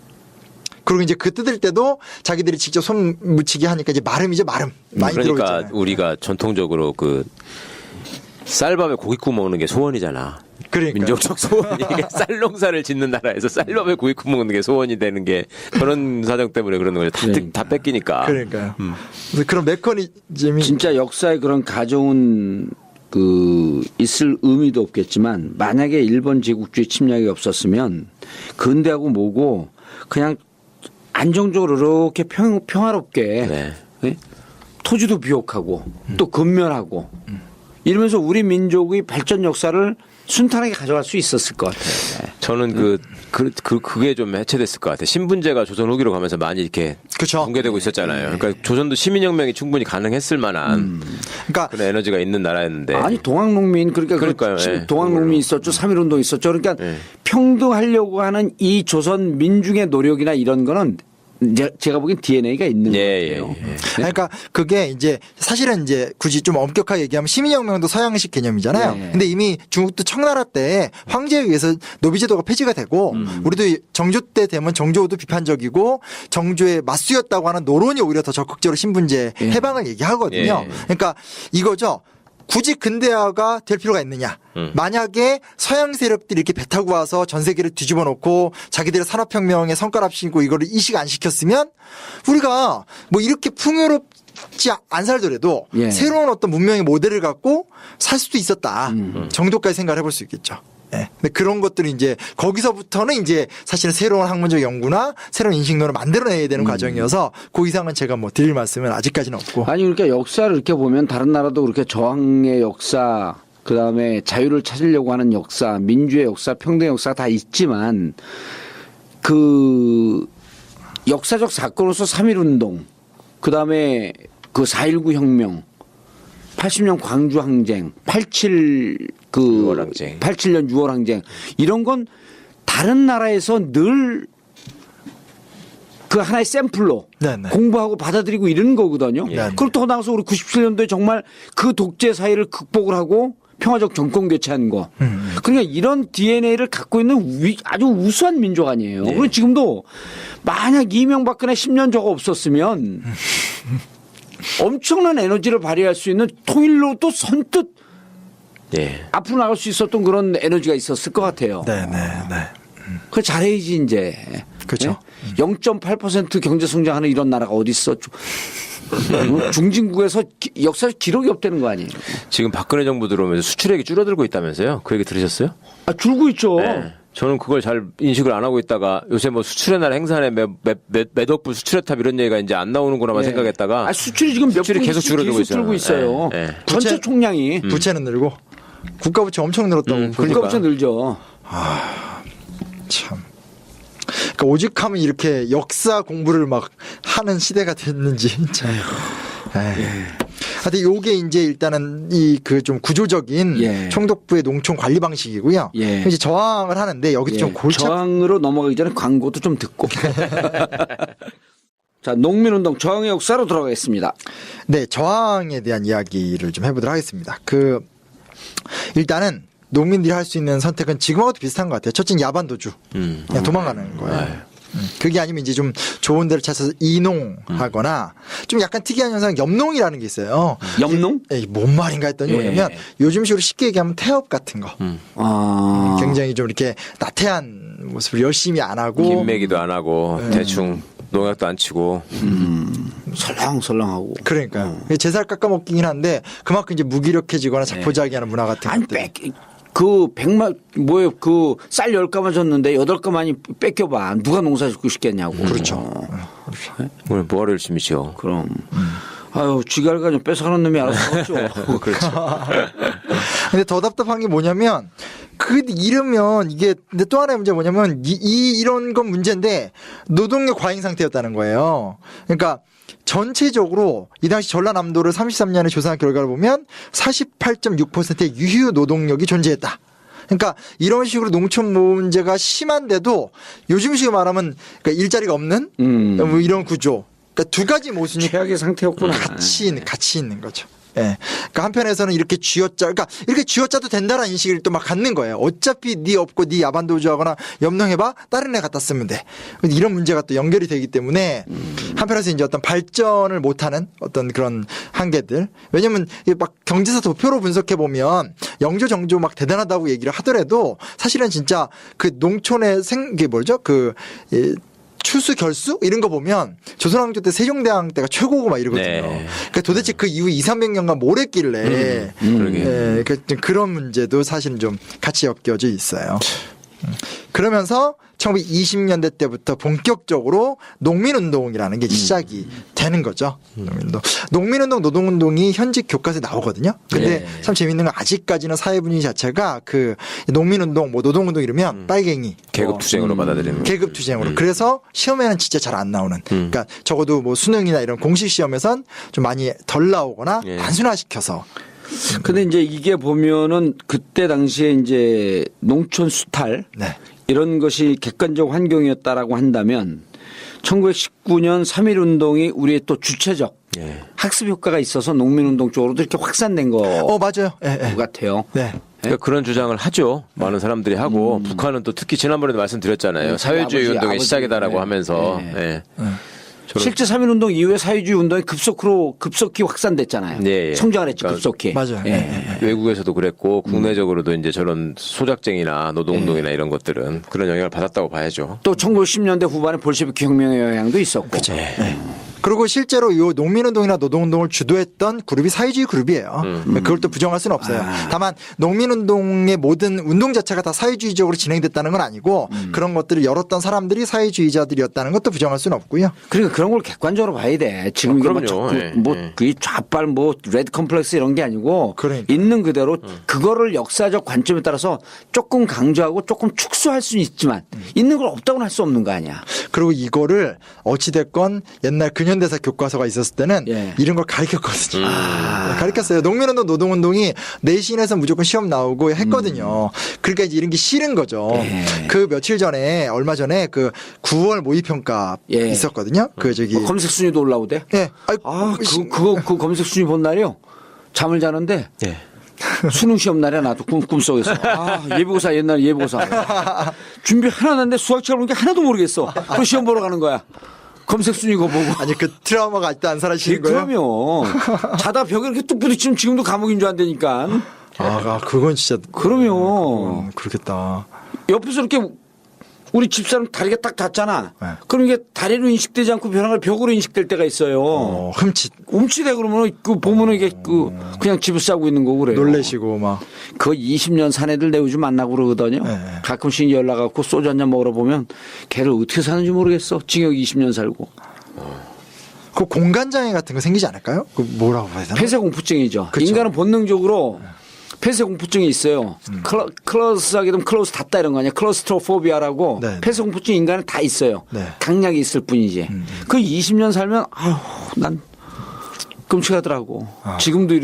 그리고 이제 그 뜯을 때도 자기들이 직접 손 묻히게 하니까 이제 마름이죠, 마름. 많이 들어있잖아요. 그러니까 우리가 전통적으로 쌀밥에 고기 구워 먹는 게 소원이잖아. 그러니까요. 민족적 소원이 쌀 농사를 짓는 나라에서 쌀밥에 고기 구워 먹는 게 소원이 되는 게 그런 사정 때문에 그러는 거죠. 다 뺏기니까. 그러니까요. 그래서 그런 메커니즘이 진짜 역사에 그런 가져온 있을 의미도 없겠지만 만약에 일본 제국주의 침략이 없었으면 근대하고 뭐고 그냥 안정적으로 이렇게 평화롭게 토지도 비옥하고 또 근면하고 이러면서 우리 민족의 발전 역사를 순탄하게 가져갈 수 있었을 것 같아요. 저는 그게 좀 해체됐을 것 같아요. 신분제가 조선 후기로 가면서 많이 이렇게 그쵸. 붕괴되고 있었잖아요. 그러니까 조선도 시민혁명이 충분히 가능했을 만한 그러니까 그런 에너지가 있는 나라였는데. 아니 동학농민 그러니까요. 동학농민 있었죠. 3.1운동 있었죠. 그러니까 평등하려고 하는 이 조선 민중의 노력이나 이런 거는 제가 보기엔 DNA가 있는 것 같아요. 그러니까 그게 이제 사실은 이제 굳이 좀 엄격하게 얘기하면 시민혁명도 서양식 개념이잖아요. 근데 이미 중국도 청나라 때 황제에 의해서 노비제도가 폐지가 되고 우리도 정조 때 되면 정조도 비판적이고 정조에 맞수였다고 하는 노론이 오히려 더 적극적으로 신분제 해방을 얘기하거든요. 그러니까 이거죠. 굳이 근대화가 될 필요가 있느냐. 만약에 서양 세력들이 이렇게 배 타고 와서 전 세계를 뒤집어 놓고 자기들의 산업혁명의 성과랍시고 이거를 이식 안 시켰으면 우리가 뭐 이렇게 풍요롭지 안 살더라도 예. 새로운 어떤 문명의 모델을 갖고 살 수도 있었다 정도까지 생각을 해볼 수 있겠죠. 예. 근데 그런 것들이 이제 거기서부터는 이제 사실은 새로운 학문적 연구나 새로운 인식론을 만들어내야 되는 과정이어서 그 이상은 제가 뭐 드릴 말씀은 아직까지는 없고. 아니 그러니까 역사를 이렇게 보면 다른 나라도 그렇게 저항의 역사, 그 다음에 자유를 찾으려고 하는 역사, 민주의 역사, 평등의 역사 다 있지만 그 역사적 사건으로서 3.1운동, 그 다음에 그 4.19 혁명, 80년 광주 항쟁, 6월 항쟁. 87년 6월 항쟁 이런 건 다른 나라에서 늘 그 하나의 샘플로 네네. 공부하고 받아들이고 이런 거거든요. 네네. 그렇다고 나서 우리 97년도에 정말 그 독재 사회를 극복을 하고 평화적 정권 교체한 거. 그러니까 이런 DNA를 갖고 있는 아주 우수한 민족 아니에요. 그리고 지금도 만약 이명박근혜 10년 저거 없었으면 엄청난 에너지를 발휘할 수 있는 통일로 또 선뜻 예. 앞으로 나갈 수 있었던 그런 에너지가 있었을 것 같아요. 네네네. 그거 잘해야지 이제. 그렇죠. 0.8% 경제 성장하는 이런 나라가 어디 있어? 중진국에서 역사적 기록이 없다는 거 아니에요? 지금 박근혜 정부 들어오면서 수출액이 줄어들고 있다면서요? 그 얘기 들으셨어요? 아, 줄고 있죠. 네. 저는 그걸 잘 인식을 안 하고 있다가 요새 뭐 수출의 날 행사에 몇 억불 수출의 탑 이런 얘기가 이제 안 나오는구나만 생각했다가 아, 수출이 지금 몇 수출이 계속 줄어들고 있어요. 줄고 있어요. 네, 네. 전체 부채- 총량이 부채는 늘고 국가 부채 엄청 늘었다고. 그러니까. 그거부터 늘죠. 참. 그러니까 오직하면 이렇게 역사 공부를 막 하는 시대가 됐는지 참. 에이. 하여튼 요게 이제 일단은 이 그 좀 구조적인 예. 총독부의 농촌 관리 방식이고요. 예. 이제 저항을 하는데 여기도 좀 골치 저항으로 넘어가기 전에 광고도 좀 듣고. 자, 농민운동 저항의 역사로 돌아가겠습니다. 네, 저항에 대한 이야기를 좀 해보도록 하겠습니다. 그 일단은 농민들이 할 수 있는 선택은 지금하고도 비슷한 것 같아요. 첫째는 야반도주, 그냥 도망가는 거예요. 그게 아니면 이제 좀 좋은 데를 찾아서 이농하거나 좀 약간 특이한 현상 염농이라는 게 있어요. 염농? 에이, 뭔 말인가 했더니 뭐냐면 요즘식으로 쉽게 얘기하면 태업 같은 거. 아. 굉장히 좀 이렇게 나태한 모습을 열심히 안 하고 김매기도 안 하고 대충 농약도 안 치고 설렁설렁하고. 그러니까요. 제살 깎아먹기긴 한데 그만큼 이제 무기력해지거나 자포자기하는 문화 같은 아니, 것들. 그 100만, 뭐예요, 그 쌀 10가만 줬는데 8가만이 뺏겨봐. 누가 농사 짓고 싶겠냐고. 그렇죠. 오늘 뭐하러 열심히 지어. 그럼. 아유, 쥐갈가 좀 뺏어가는 놈이 알아서 하죠. 그렇죠. 근데 더 답답한 게 뭐냐면 그 이러면 이게 근데 또 하나의 문제가 뭐냐면 이런 건 문제인데 노동력 과잉 상태였다는 거예요. 그러니까 전체적으로 이 당시 전라남도를 33년에 조사한 결과를 보면 48.6%의 유휴 노동력이 존재했다. 그러니까 이런 식으로 농촌 문제가 심한데도 요즘식으로 말하면 그러니까 일자리가 없는 뭐 이런 구조. 그러니까 두 가지 모순이 최악의 상태였구나. 같이 있는 거죠. 예. 그러니까 한편에서는 이렇게 그러니까 이렇게 쥐어짜도 된다는 인식을 또 막 갖는 거예요. 어차피 네 없고 네 야반도주하거나 염농해봐 다른 애 갖다 쓰면 돼. 이런 문제가 또 연결이 되기 때문에 한편에서 이제 어떤 발전을 못하는 어떤 그런 한계들. 왜냐면 막 경제사 도표로 분석해 보면 영조 정조 막 대단하다고 얘기를 하더라도 사실은 진짜 그 농촌의 이게 뭐죠? 추수 결수 이런 거 보면 조선왕조 때 세종대왕 때가 최고고 막 이러거든요. 네. 그러니까 도대체 그 이후 200~300년간 뭘 했길래 그러게. 예, 그런 문제도 사실은 좀 같이 엮여져 있어요. 그러면서 1920년대 때부터 본격적으로 농민운동이라는 게 시작이 되는 거죠. 농민운동, 노동운동이 현직 교과서에 나오거든요. 근데 참 재밌는 건 아직까지는 사회 분위기 자체가 그 농민운동, 뭐 노동운동 이러면 빨갱이. 계급투쟁으로 받아들이는. 계급투쟁으로. 그래서 시험에는 진짜 잘 안 나오는. 그러니까 적어도 뭐 수능이나 이런 공식 시험에선 좀 많이 덜 나오거나 단순화시켜서. 근데 이제 이게 보면은 그때 당시에 이제 농촌 수탈 네. 이런 것이 객관적 환경이었다라고 한다면 1919년 3.1운동이 우리의 또 주체적 학습 효과가 있어서 농민운동 쪽으로도 이렇게 확산된 거 맞아요. 예, 예. 같아요. 네. 그러니까 그런 주장을 하죠. 많은 사람들이 하고 북한은 또 특히 지난번에도 말씀드렸잖아요. 사회주의 운동의 아버지. 시작이다라고 네. 하면서. 네. 예. 실제 3.1운동 이후에 사회주의 운동이 급속히 확산됐잖아요. 예, 예. 성장을 했죠, 그러니까 급속히. 맞아요. 예. 외국에서도 그랬고 국내적으로도 이제 저런 소작쟁이나 노동운동이나 이런 것들은 그런 영향을 받았다고 봐야죠. 또 1910년대 후반에 볼셰비키 혁명의 영향도 있었고. 그리고 실제로 이 농민운동이나 노동운동을 주도했던 그룹이 사회주의 그룹이에요. 그걸 또 부정할 수는 없어요. 다만 농민운동의 모든 운동 자체가 다 사회주의적으로 진행됐다는 건 아니고 그런 것들을 열었던 사람들이 사회주의자들이었다는 것도 부정할 수는 없고요. 그러니까 그런 걸 객관적으로 봐야 돼. 지금 이게 뭐 그럼요. 자꾸 예, 뭐 예. 그 좌빨 뭐 레드 컴플렉스 이런 게 아니고 그러니까. 있는 그대로 그거를 역사적 관점에 따라서 조금 강조하고 조금 축소할 수는 있지만 있는 걸 없다고는 할 수 없는 거 아니야. 그리고 이거를 어찌됐건 옛날 근현대사 교과서가 있었을 때는 예. 이런 걸 가르쳤거든요. 가르쳤어요. 농민운동, 노동운동이 내신에서 무조건 시험 나오고 했거든요. 그러니까 이제 이런 게 싫은 거죠. 예. 그 며칠 전에 얼마 전에 그 9월 모의평가 예. 있었거든요. 그 저기 뭐 검색 순위도 올라오대. 예. 그 검색 순위 본 날이요. 잠을 자는데 예. 수능 시험 날에 나도 꿈속에서 예비고사 옛날 예비고사 준비 하나 났는데 수학책을 보는 게 하나도 모르겠어. 그 시험 보러 가는 거야. 검색 순위 거 보고. 아니 그 트라우마가 아직도 안 사라지는 거예요? 그러면 자다 벽에 이렇게 뚝 부딪히면 지금도 감옥인 줄 안다니까. 그건 진짜 그러면 그렇겠다. 옆에서 이렇게 우리 집사람 다리가 딱 닿잖아. 네. 그럼 이게 다리로 인식되지 않고 변화가 벽으로 인식될 때가 있어요. 흠칫 움치대 그러면 그 보면은 이게 그냥 집을 싸고 있는 거고 그래요. 놀래시고 막. 그 20년 산 애들 내 요즘 만나고 그러거든요. 네. 가끔씩 연락 갖고 소주 한잔 먹으러 보면 걔를 어떻게 사는지 모르겠어. 징역 20년 살고. 그 공간장애 같은 거 생기지 않을까요? 그 뭐라고 해야 되나? 폐쇄공포증이죠. 그쵸. 인간은 본능적으로 폐쇄공포증이 있어요. 클로스하게 되면 클로스 닫다 이런 거 아니야. 클로스트로포비아라고 네. 폐쇄공포증 인간은 다 있어요. 네. 강약이 있을 뿐이지. 그 20년 살면 난 끔찍하더라고. 지금도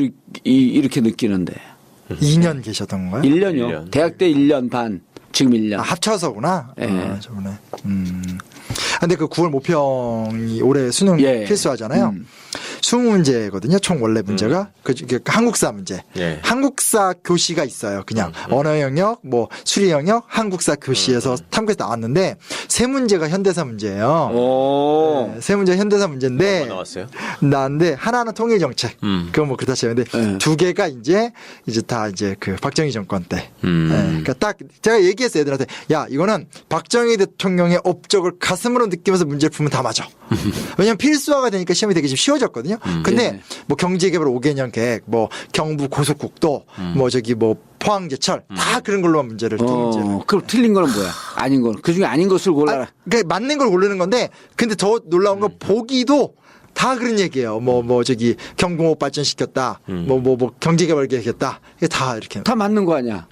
이렇게 느끼는데. 2년 계셨던 건가요? 1년이요. 1년. 대학 때 1년 반. 지금 1년. 합쳐서구나. 예. 저번에. 근데 그 9월 모평이 올해 수능 예. 필수하잖아요. 20문제거든요. 총 원래 문제가 그 한국사 문제. 예. 한국사 교시가 있어요. 그냥 언어 영역, 뭐 수리 영역, 한국사 교시에서 탐구에서 나왔는데 세 문제가 현대사 문제예요. 오. 네, 세 문제 현대사 문제인데 뭐가 나왔어요? 나왔는데 하나는 통일 정책. 그건 뭐 그렇다 쳐요. 근데 네. 두 개가 이제 다 이제 그 박정희 정권 때. 음. 네, 그러니까 딱 제가 얘기했어요 애들한테 야 이거는 박정희 대통령의 업적을 가슴으로 느끼면서 문제를 풀면 다 맞아. 왜냐면 필수화가 되니까 시험이 되게 좀 쉬워졌거든요. 근데 네. 뭐 경제개발 5개년 계획, 뭐 경부 고속국도, 뭐 저기 뭐 포항제철 다 그런 걸로만 문제를 푸는 문제예요. 그럼 틀린 거는 뭐야? 아닌 거. 그 중에 아닌 것을 골라라. 그러니까 맞는 걸 고르는 건데 근데 더 놀라운 건 보기도 다 그런 얘기예요. 뭐 저기 경공업 발전시켰다. 뭐 경제개발 계획했다. 이게 다 이렇게. 다 맞는 거 아니야?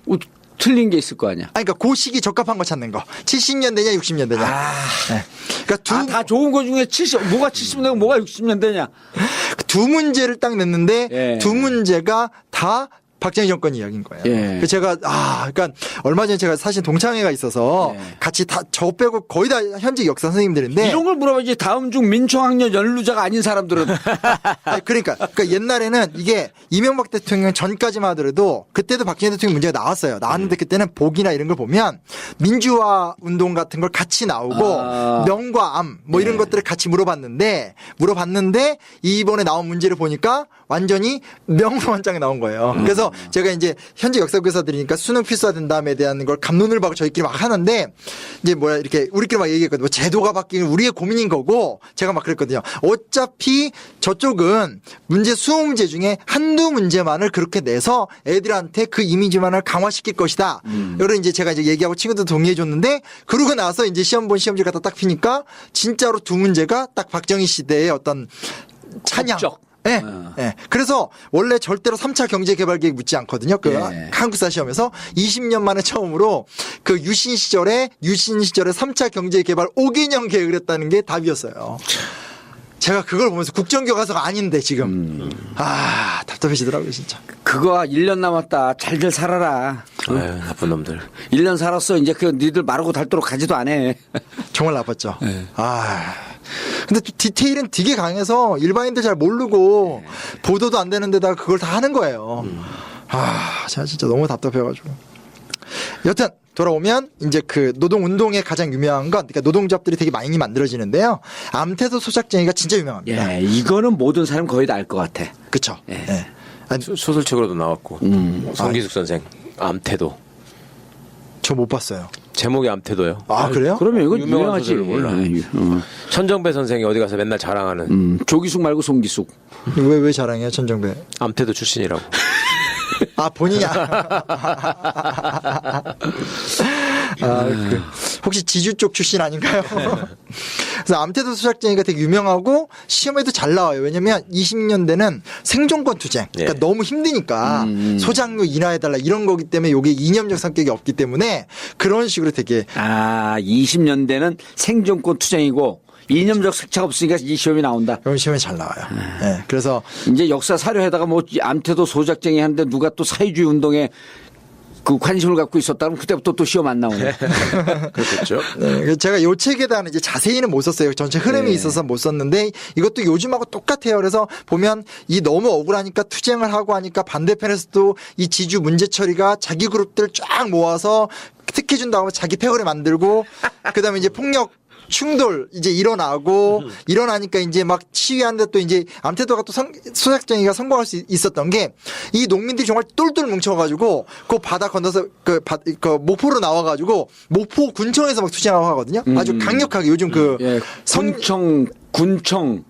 틀린 게 있을 거 아니야? 아니, 그러니까 그 시기 적합한 거 찾는 거. 70년대냐 60년대냐. 네. 그러니까 다 좋은 거 중에 뭐가 70년대고 뭐가 60년대냐? 두 문제를 딱 냈는데 예. 두 문제가 다 박정희 정권 이야기인 거예요. 예. 그래서 제가 그러니까 얼마 전에 제가 사실 동창회가 있어서 예. 같이 다 저 빼고 거의 다 현직 역사 선생님들인데 이런 걸 물어봐야지 다음 중 민총학년 연루자가 아닌 사람들은. 아니, 그러니까 옛날에는 이게 이명박 대통령 전까지만 하더라도 그때도 박정희 대통령 문제가 나왔어요. 나왔는데 그때는 복이나 이런 걸 보면 민주화 운동 같은 걸 같이 나오고 명과 암 뭐 이런 것들을 같이 물어봤는데 이번에 나온 문제를 보니까 완전히 명만장에 나온 거예요. 그래서 제가 이제 현재 역사 교사들이니까 수능 필수화된다음에 대한 걸 갑론을 박고 저희끼리 막 하는데 이제 뭐야 이렇게 우리끼리 막 얘기했거든요. 뭐 제도가 바뀌는 우리의 고민인 거고 제가 막 그랬거든요. 어차피 저쪽은 문제 20문제 중에 한두 문제만을 그렇게 내서 애들한테 그 이미지만을 강화시킬 것이다. 이런 이제 제가 이제 얘기하고 친구들 동의해 줬는데 그러고 나서 이제 시험 본 시험지 갖다 딱 피니까 진짜로 두 문제가 딱 박정희 시대의 어떤 찬양. 업적. 예. 예. 그래서 원래 절대로 3차 경제 개발 계획 묻지 않거든요. 그 예. 한국사 시험에서 20년 만에 처음으로 그 유신 시절에 3차 경제 개발 5개년 계획을 했다는 게 답이었어요. 제가 그걸 보면서 국정교과서가 아닌데 지금 답답해지더라고요, 진짜. 그거 1년 남았다. 잘들 살아라. 아유, 나쁜 놈들. 1년 살았어. 이제 그 니들 마르고 닳도록 가지도 안 해. 정말 나빴죠. 근데 또 디테일은 되게 강해서 일반인들 잘 모르고 보도도 안 되는 데다가 그걸 다 하는 거예요. 제가 진짜 너무 답답해가지고. 여튼 돌아오면 이제 그 노동 운동의 가장 유명한 건 그러니까 노동조합들이 되게 많이 만들어지는데요. 암태도 소작쟁이가 진짜 유명합니다. 예, 이거는 모든 사람 거의 다 알 것 같아. 그렇죠. 예. 예. 아니, 소설책으로도 나왔고 성기숙 선생 암태도 저 못 봤어요. 제목이 암태도요. 아 그래요? 그러면 이건 유명한 유명하지. 소설을 몰라. 천정배 선생이 어디 가서 맨날 자랑하는 조기숙 말고 송기숙. 왜 자랑해요, 천정배? 암태도 출신이라고. 아 본인이 혹시 지주 쪽 출신 아닌가요? 그래서 암태도 소작쟁이가 되게 유명하고 시험에도 잘 나와요. 왜냐면 20년대는 생존권 투쟁. 그러니까 예. 너무 힘드니까 소장료 인하해달라 이런 거기 때문에 이게 이념적 성격이 없기 때문에 그런 식으로 되게 20년대는 생존권 투쟁이고 이념적 색채가 없으니까 이 시험이 나온다. 그런 시험에 잘 나와요. 예. 그래서 이제 역사 사료에다가 뭐 암태도 소작쟁이 하는데 누가 또 사회주의 운동에 그 관심을 갖고 있었다면 그때부터 또 시험 안 나오네. 그렇겠죠. 네, 그래서 제가 요 책에다는 이제 자세히는 못 썼어요. 전체 흐름이 네. 있어서 못 썼는데 이것도 요즘하고 똑같아요. 그래서 보면 이 너무 억울하니까 투쟁을 하고 하니까 반대편에서도 이 지주 문제 처리가 자기 그룹들 쫙 모아서 특혜 준다고 자기 패거리 만들고 그다음에 이제 폭력 충돌 이제 일어나니까 이제 막 시위하는데 또 이제 암태도가 또 소작쟁이가 성공할 수 있었던 게 이 농민들이 정말 똘똘 뭉쳐가지고 그 바다 건너서 그 목포로 나와가지고 목포 군청에서 막 투쟁하고 하거든요. 아주 강력하게 요즘 그 예, 군청,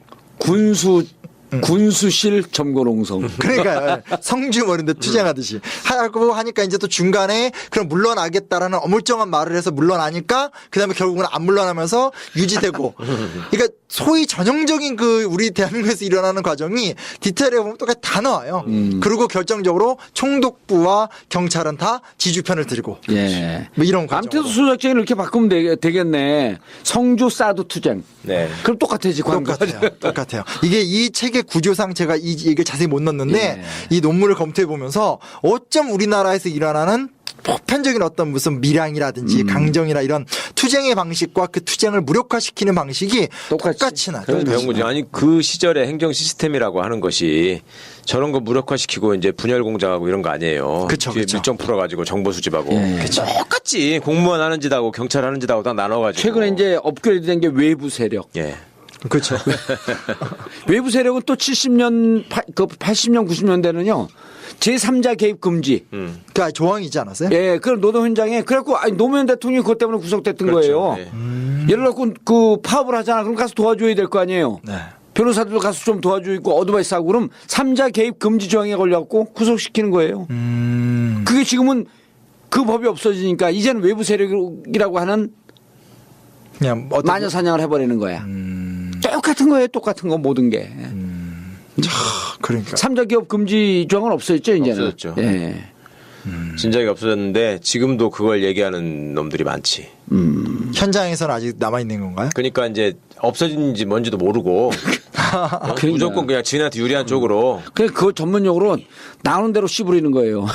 군수실 점거농성. 그러니까요. 성주 뭐 이런 데 투쟁하듯이 하고 하니까 이제 또 중간에 그럼 물러나겠다라는 어물쩡한 말을 해서 물러나니까 그다음에 결국은 안 물러나면서 유지되고 그러니까 소위 전형적인 그 우리 대한민국에서 일어나는 과정이 디테일에 보면 똑같이 다 나와요. 그리고 결정적으로 총독부와 경찰은 다 지주편을 들고 예. 뭐 이런 과정. 암태도 소작쟁이를 이렇게 바꾸면 되겠네. 성주 사드 투쟁. 네. 그럼 똑같아지 관계가. 똑같아요. 이게 이 책의 구조상 제가 이게 자세히 못 넣었는데 예. 이 논문을 검토해 보면서 어쩜 우리나라에서 일어나는 보편적인 어떤 무슨 밀양이라든지 강정이나 이런 투쟁의 방식과 그 투쟁을 무력화시키는 방식이 똑같이 나요. 그래서 배운 거지. 아니 그 시절의 행정 시스템이라고 하는 것이 저런 거 무력화시키고 이제 분열 공장하고 이런 거 아니에요. 그쵸, 뒤에 그쵸. 밀정 풀어가지고 정보 수집하고. 예. 똑같지. 공무원 하는 짓하고 경찰 하는 짓하고 다 나눠가지고. 최근에 이제 업그레이드 된 게 외부 세력. 예. 그렇죠. 외부 세력은 또 80년, 90년대는요. 제3자 개입 금지. 그 조항이지 않았어요? 예, 그럼 노동 현장에 그래갖고 노무현 대통령이 그것 때문에 구속됐던 그렇죠. 거예요. 네. 예를 들어 그 파업을 하잖아. 그럼 가서 도와줘야 될 거 아니에요. 네. 변호사들도 가서 좀 도와주고 있고 어드바이스 하고 그럼 3자 개입 금지 조항에 걸려갖고 구속시키는 거예요. 그게 지금은 그 법이 없어지니까 이제는 외부 세력이라고 하는 그냥 어떤 마녀 사냥을 해버리는 거야. 똑같은 거예요. 똑같은 거 모든 게. 그러니까 3자 개입 금지 조항은 없어졌죠. 이제는. 없어졌죠. 예. 진작에 없어졌는데 지금도 그걸 얘기하는 놈들이 많지. 현장에서는 아직 남아 있는 건가요? 그러니까 이제 없어진지 뭔지도 모르고 무조건 그냥 지인한테 유리한 쪽으로. 그거 전문용어로 나오는 대로 씨부리는 거예요.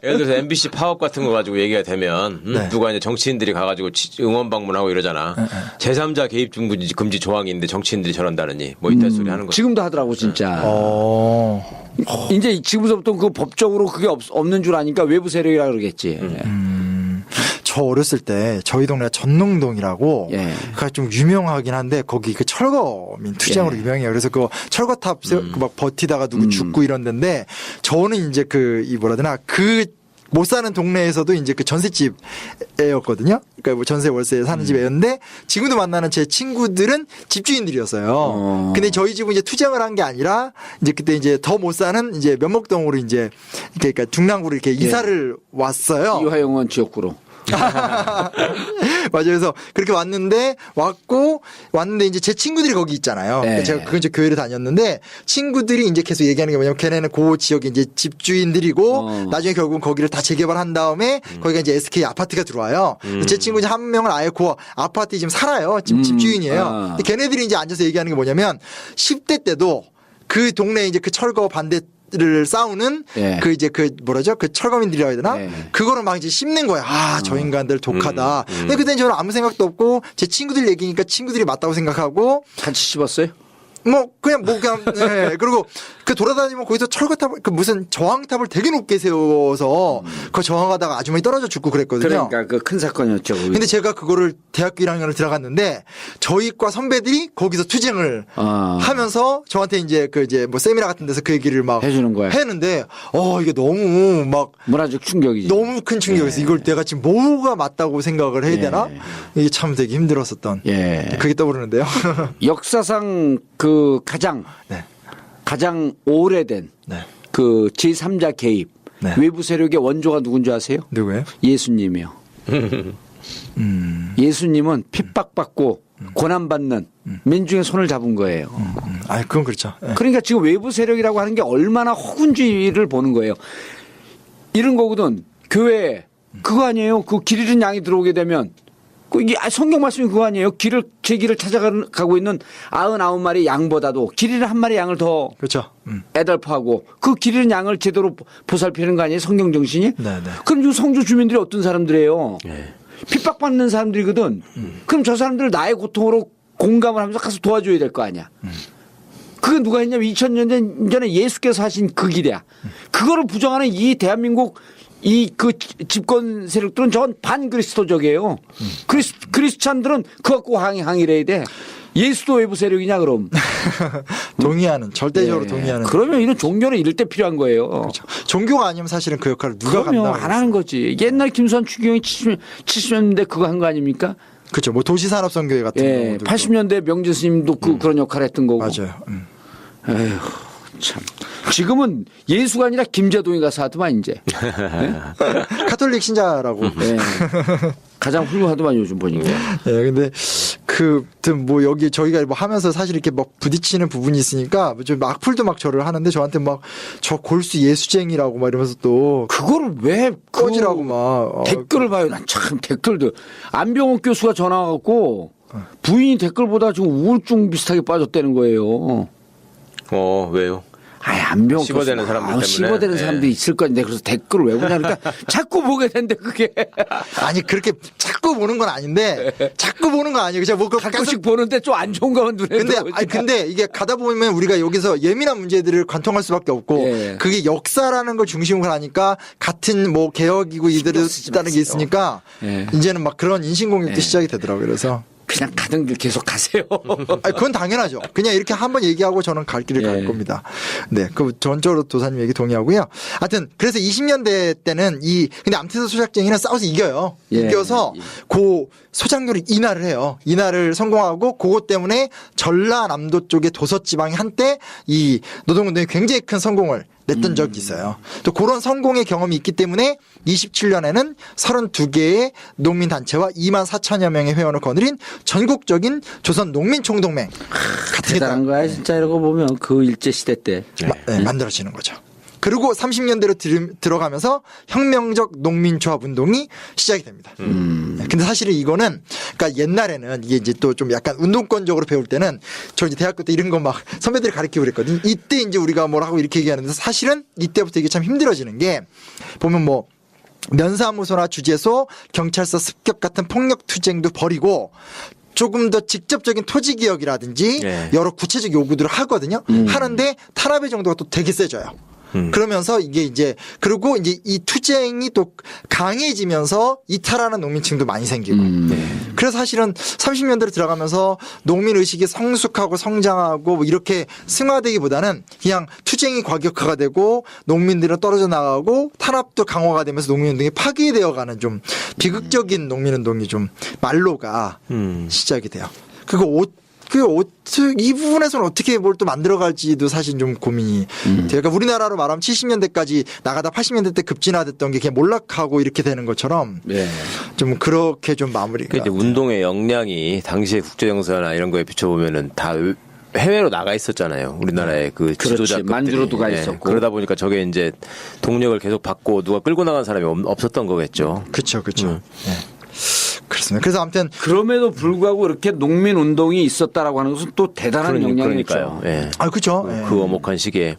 예를 들어서 MBC 파업 같은 거 가지고 얘기가 되면 네. 누가 이제 정치인들이 가가지고 응원 방문하고 이러잖아. 제3자 개입 금지 조항이 있는데 정치인들이 저런다느니 뭐 이딴 소리 하는 거지. 지금도 하더라고 진짜. 이제 지금부터 그 법적으로 그게 없는 줄 아니까 외부 세력이라 그러겠지. 저 어렸을 때 저희 동네가 전농동이라고 예. 그가 좀 유명하긴 한데 거기 그 철거민 투쟁으로 예. 유명해요. 그래서 그 철거탑 막 버티다가 누구 죽고 이런 데인데 저는 이제 이 뭐라 해야 되나 그 못 사는 동네에서도 이제 그 전셋집 애였거든요. 그러니까 뭐 전세 월세에 사는 집 애였는데 지금도 만나는 제 친구들은 집주인들이었어요. 근데 저희 집은 이제 투쟁을 한 게 아니라 이제 그때 이제 더 못 사는 이제 면목동으로 이제 그러니까 중랑구로 이렇게 이사를 왔어요. 이화영원 지역구로. 맞아요. 그래서 그렇게 왔는데 이제 제 친구들이 거기 있잖아요. 네. 제가 그 근처 교회를 다녔는데 친구들이 이제 계속 얘기하는 게 뭐냐면 걔네는 그 지역에 이제 집주인들이고 나중에 결국은 거기를 다 재개발한 다음에 거기가 이제 SK 아파트가 들어와요. 제 친구 이제 한 명은 아예 그 아파트에 지금 살아요. 지금 집주인이에요. 근데 걔네들이 이제 앉아서 얘기하는 게 뭐냐면 10대 때도 그 동네에 이제 그 철거 반대 를 싸우는 예. 그 이제 그 뭐라죠 그 철거민들이라고 해야 되나 예. 그거를 막 이제 씹는 거야. 저 인간들 독하다. 근데 그때는 저는 아무 생각도 없고 제 친구들 얘기니까 친구들이 맞다고 생각하고 같이 씹었어요? 네. 그리고 그 돌아다니면 거기서 철거탑을 그 무슨 저항탑을 되게 높게 세워서 그 저항하다가 아주머니 떨어져 죽고 그랬거든요. 그러니까 그 큰 사건이었죠. 거기. 근데 제가 그거를 대학교 1학년을 들어갔는데 저희과 선배들이 거기서 투쟁을 하면서 저한테 이제 뭐 세미나 같은 데서 그 얘기를 막 해주는 거야. 했는데 이게 너무 막 문화적 충격이지. 너무 큰 충격이었어요. 이걸 내가 지금 뭐가 맞다고 생각을 해야 되나? 이게 참 되게 힘들었었던. 그게 떠오르는데요. 역사상 그 가장 네. 가장 오래된 네. 그 제3자 개입 네. 외부 세력의 원조가 누군지 아세요? 누구예요? 예수님이요. 예수님은 핍박받고 고난받는 민중의 손을 잡은 거예요. 그건 그렇죠. 네. 그러니까 지금 외부 세력이라고 하는 게 얼마나 허군주의를 보는 거예요. 이런 거거든. 교회에 그거 아니에요. 그 길 잃은 양이 들어오게 되면 이게 성경 말씀이 그거 아니에요. 제 길을 찾아가고 있는 99마리 양보다도 길 잃은 한 마리 양을 더 그렇죠. 애달파하고 그 길 잃은 양을 제대로 보살피는 거 아니에요. 성경 정신이. 네. 그럼 이 성주 주민들이 어떤 사람들이에요. 핍박받는 사람들이거든. 그럼 저 사람들 나의 고통으로 공감을 하면서 가서 도와줘야 될 거 아니야. 그게 누가 했냐면 2000년 전에 예수께서 하신 그 길이야. 그거를 부정하는 이 대한민국 이 그 집권 세력들은 저건 반그리스도적이에요. 그리스찬들은 그거 갖고 항의를 해야 돼. 예수도 외부 세력이냐 그럼. 동의하는 절대적으로 동의하는. 그러면 이런 종교는 이럴 때 필요한 거예요. 그렇죠. 종교가 아니면 사실은 그 역할을 누가 그러면 감당하겠어요? 안 하는 거지. 옛날 김수환 추기경이 70년대 그거 한 거 아닙니까? 그렇죠. 뭐 도시산업선교회 같은 경우도 80년대 명진 스님도 그런 역할을 했던 거고. 맞아요. 에휴, 참. 지금은 예수가 아니라 김재동이 가서 하더만 이제. 네? 카톨릭 신자라고. 네. 가장 훌륭하더만 요즘 보니까. 근데 뭐 여기 저희가 뭐 하면서 사실 이렇게 막 부딪히는 부분이 있으니까 좀 악플도 막 저를 하는데 저한테 막 저 골수 예수쟁이라고 막 이러면서 또 그거를 왜 꺼지라고 막 댓글을 봐요. 난 참 댓글도 안병옥 교수가 전화 와갖고 부인이 댓글보다 지금 우울증 비슷하게 빠졌다는 거예요. 왜요? 안병옥 씹어대는 사람들 때문에. 씹어대는 사람들이 있을 건데 그래서 댓글을 왜 보냐 그러니까 자꾸 보게 된대 그게. 아니 그렇게 자꾸 보는 건 아닌데 자꾸 보는 건 아니에요. 그냥 뭐 가끔씩 보는데 좀 안 좋은 거만 눈에 근데 이게 가다 보면 우리가 여기서 예민한 문제들을 관통할 수밖에 없고 그게 역사라는 걸 중심으로 하니까 같은 뭐 개혁이고 이들을 있다는 게 있으니까 이제는 막 그런 인신공격도 시작이 되더라고요. 그래서 그냥 가는 길 계속 가세요. 그건 당연하죠. 그냥 이렇게 한번 얘기하고 저는 갈 길을 갈 겁니다. 네. 그 전적으로 도사님 얘기 동의하고요. 하여튼 그래서 20년대 때는 근데 암태서 소작쟁이는 싸워서 이겨요. 이겨서 고 소작료를 인하를 해요. 인하를 성공하고 그것 때문에 전라남도 쪽의 도서지방이 한때 이 노동운동에 굉장히 큰 성공을 냈던 적이 있어요. 또 그런 성공의 경험이 있기 때문에 27년에는 32개의 농민단체와 2만 4천여 명의 회원을 거느린 전국적인 조선 농민총동맹 같은 대단한 거야 진짜 이러고 보면 그 일제시대 때 만들어지는 거죠. 그리고 30년대로 들어가면서 혁명적 농민조합 운동이 시작이 됩니다. 근데 사실은 이거는 그러니까 옛날에는 이게 이제 또 좀 약간 운동권적으로 배울 때는 저 이제 대학교 때 이런 거 막 선배들이 가르치고 그랬거든요. 이때 이제 우리가 뭐라고 이렇게 얘기하는데 사실은 이때부터 이게 참 힘들어지는 게 보면 뭐 면사무소나 주재소, 경찰서 습격 같은 폭력 투쟁도 벌이고 조금 더 직접적인 토지 개혁이라든지 여러 구체적 요구들을 하거든요. 하는데 탄압의 정도가 또 되게 세져요. 그러면서 이게 이제 그리고 이제 이 투쟁이 또 강해지면서 이탈하는 농민층도 많이 생기고 그래서 사실은 30년대로 들어가면서 농민 의식이 성숙하고 성장하고 뭐 이렇게 승화되기보다는 그냥 투쟁이 과격화가 되고 농민들은 떨어져 나가고 탄압도 강화가 되면서 농민운동이 파괴되어가는 좀 비극적인 농민운동이 좀 말로가 시작이 돼요. 이 부분에서는 어떻게 뭘 또 만들어갈지도 사실 좀 고민이 돼요. 그러니까 우리나라로 말하면 70년대까지 나가다 80년대 때 급진화됐던 게 그냥 몰락하고 이렇게 되는 것처럼 좀 그렇게 좀 마무리가. 그러니까 운동의 역량이 당시의 국제정세나 이런 거에 비춰보면은 다 해외로 나가 있었잖아요. 우리나라의 그 지도자급들이. 만주로도 가 있었고. 그러다 보니까 저게 이제 동력을 계속 받고 누가 끌고 나간 사람이 없었던 거겠죠. 그렇죠. 그렇습니다. 그래서 아무튼 그럼에도 불구하고 이렇게 농민 운동이 있었다라고 하는 것은 또 대단한 영향이죠. 그렇죠. 그 엄혹한 시기에.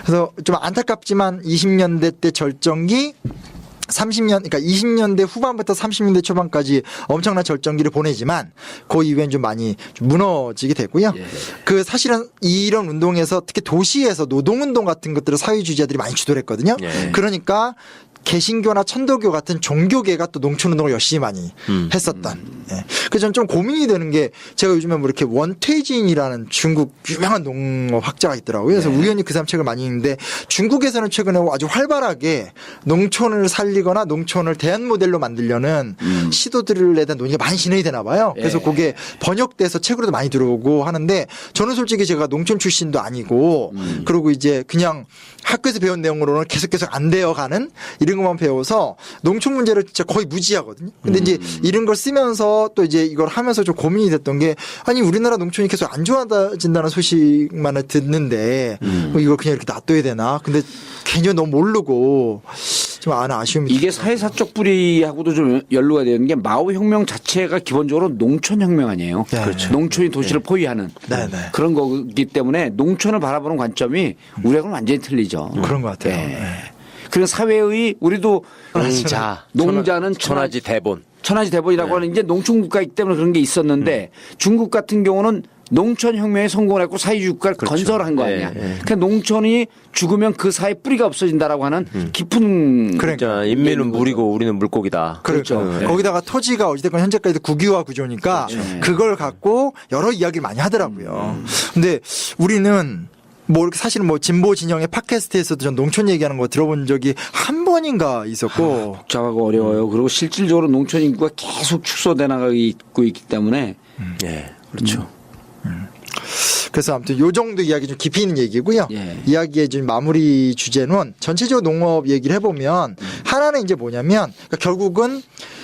그래서 좀 안타깝지만 20년대 때 절정기 그러니까 20년대 후반부터 30년대 초반까지 엄청난 절정기를 보내지만 그 이후엔 좀 많이 좀 무너지게 됐고요. 그 사실은 이런 운동에서 특히 도시에서 노동운동 같은 것들을 사회주의자들이 많이 주도를 했거든요. 그러니까 개신교나 천도교 같은 종교계가 또 농촌운동을 열심히 많이 했었던. 예. 그래서 저는 좀 고민이 되는 게 제가 요즘에 뭐 이렇게 원퇴진이라는 중국 유명한 농업학자가 있더라고요. 그래서 우연히 그 사람 책을 많이 읽는데 중국에서는 최근에 아주 활발하게 농촌을 살리거나 농촌을 대안 모델로 만들려는 시도들에 대한 논의가 많이 진행이 되나 봐요. 그래서 그게 번역돼서 책으로도 많이 들어오고 하는데 저는 솔직히 제가 농촌 출신도 아니고 그리고 이제 그냥 학교에서 배운 내용으로는 계속 안 되어가는 이런 것만 배워서 농촌 문제를 진짜 거의 무지하거든요. 근데 이제 이런 걸 쓰면서 또 이제 이걸 하면서 좀 고민이 됐던 게 아니 우리나라 농촌이 계속 안 좋아진다는 소식만을 듣는데 뭐 이걸 그냥 이렇게 놔둬야 되나? 근데 개념 너무 모르고 좀 아쉬움이 이게 사회사적 뿌리하고도 좀 연루가 되는 게 마오 혁명 자체가 기본적으로 농촌 혁명 아니에요. 네. 그렇죠. 농촌이 도시를 포위하는 네. 그런 거기 때문에 농촌을 바라보는 관점이 우리하고는 완전히 틀리죠. 그런 것 같아요. 네. 네. 그리고 사회의 우리도 농자는 천하지 대본. 천하지 대본이라고 하는 이제 농촌 국가이기 때문에 그런 게 있었는데 중국 같은 경우는 농촌 혁명에 성공을 했고 사회주의 국가를 건설한 거 아니야. 그러니까 농촌이 죽으면 그 사회 뿌리가 없어진다라고 하는 깊은 그러니까 인민은 물이고 우리는 물고기다. 그렇죠. 거기다가 토지가 어찌됐건 현재까지도 국유화 구조니까 그걸 갖고 여러 이야기를 많이 하더라고요. 근데 우리는 뭐 이렇게 사실은 뭐 진보 진영의 팟캐스트에서도 전 농촌 얘기하는 거 들어본 적이 한 번인가 있었고 복잡하고 어려워요. 그리고 실질적으로 농촌 인구가 계속 축소돼 나가고 있기 때문에 예, 그렇죠. 그래서 아무튼 요 정도 이야기 좀 깊이 있는 얘기고요. 이야기의 좀 마무리 주제는 전체적으로 농업 얘기를 해보면 하나는 이제 뭐냐면 그러니까 결국은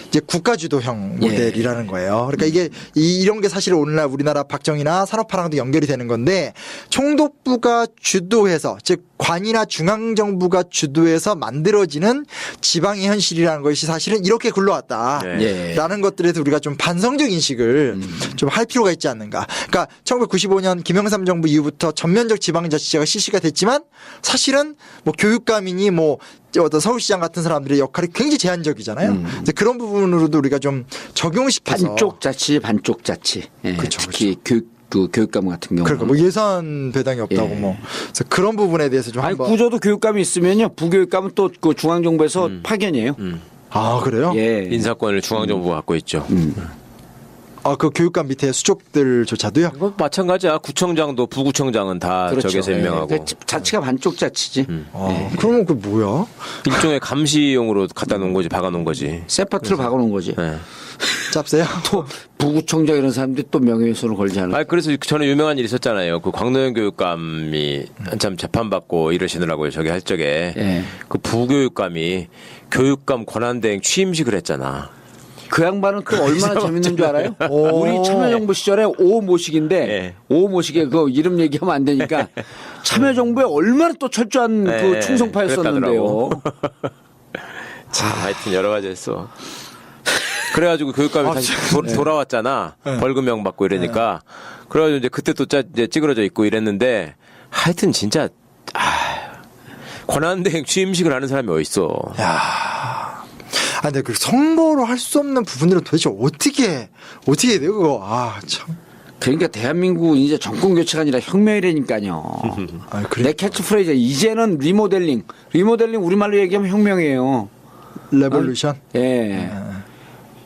이제 국가주도형 모델이라는 거예요. 그러니까 이게 이런 게 사실 오늘날 우리나라 박정희나 산업화랑도 연결이 되는 건데 총독부가 주도해서 즉 관이나 중앙정부가 주도해서 만들어지는 지방의 현실이라는 것이 사실은 이렇게 굴러왔다라는 것들에서 우리가 좀 반성적 인식을 좀 할 필요가 있지 않는가. 그러니까 1995년 김영삼 정부 이후부터 전면적 지방자치제가 실시가 됐지만 사실은 뭐 교육감이니 뭐 어떤 서울시장 같은 사람들의 역할이 굉장히 제한적이잖아요. 그런 부분으로도 우리가 좀 적용시켜서 반쪽 자치. 예, 그렇죠, 특히 교육감 같은 경우. 그러니까 뭐 예산 배당이 없다고 뭐 그래서 그런 부분에 대해서 좀 아니 한번 구조도 교육감이 있으면요 부교육감은 또 그 중앙정부에서 파견이에요. 아 그래요? 예. 인사권을 중앙정부가 갖고 있죠. 아 그 교육감 밑에 수족들조차도요? 이거 마찬가지야. 구청장도 부구청장은 다 그렇죠. 저기서 임명하고. 그 자치가 반쪽 자치지. 그러면 그 뭐야? 일종의 감시용으로 갖다 놓은 거지, 박아 놓은 거지. 세파트를 박아놓은 거지. 네. 짭새요? 또 부구청장 이런 사람들이 또 명예훼손을 걸지 않을까. 아, 그래서 전에 유명한 일이 있었잖아요. 그 광노현 교육감이 한참 재판받고 이러시느라고요. 저기 할 적에. 그 부교육감이 교육감 권한대행 취임식을 했잖아. 그 양반은 그 얼마나 재밌는 줄 알아요? 우리 참여정부 시절에 오모식인데 오모식에 그 이름 얘기하면 안 되니까 참여정부에 얼마나 또 철저한 그 충성파였었는데요. 자, 하여튼 여러 가지 했어. 그래가지고 교육감이 다시 돌아왔잖아. 벌금형 받고 이러니까. 그래가지고 이제 그때 또 이제 찌그러져 있고 이랬는데 하여튼 진짜 권한대행 취임식을 하는 사람이 어딨어. 야. 아, 근데 그 선거로 할 수 없는 부분들은 도대체 어떻게 해야 돼요, 그거? 아, 참. 그러니까 대한민국은 이제 정권 교체가 아니라 혁명이라니까요. 아, 그래? 내 캐치프레이즈 이제는 리모델링 우리말로 얘기하면 혁명이에요. 레볼루션? 예.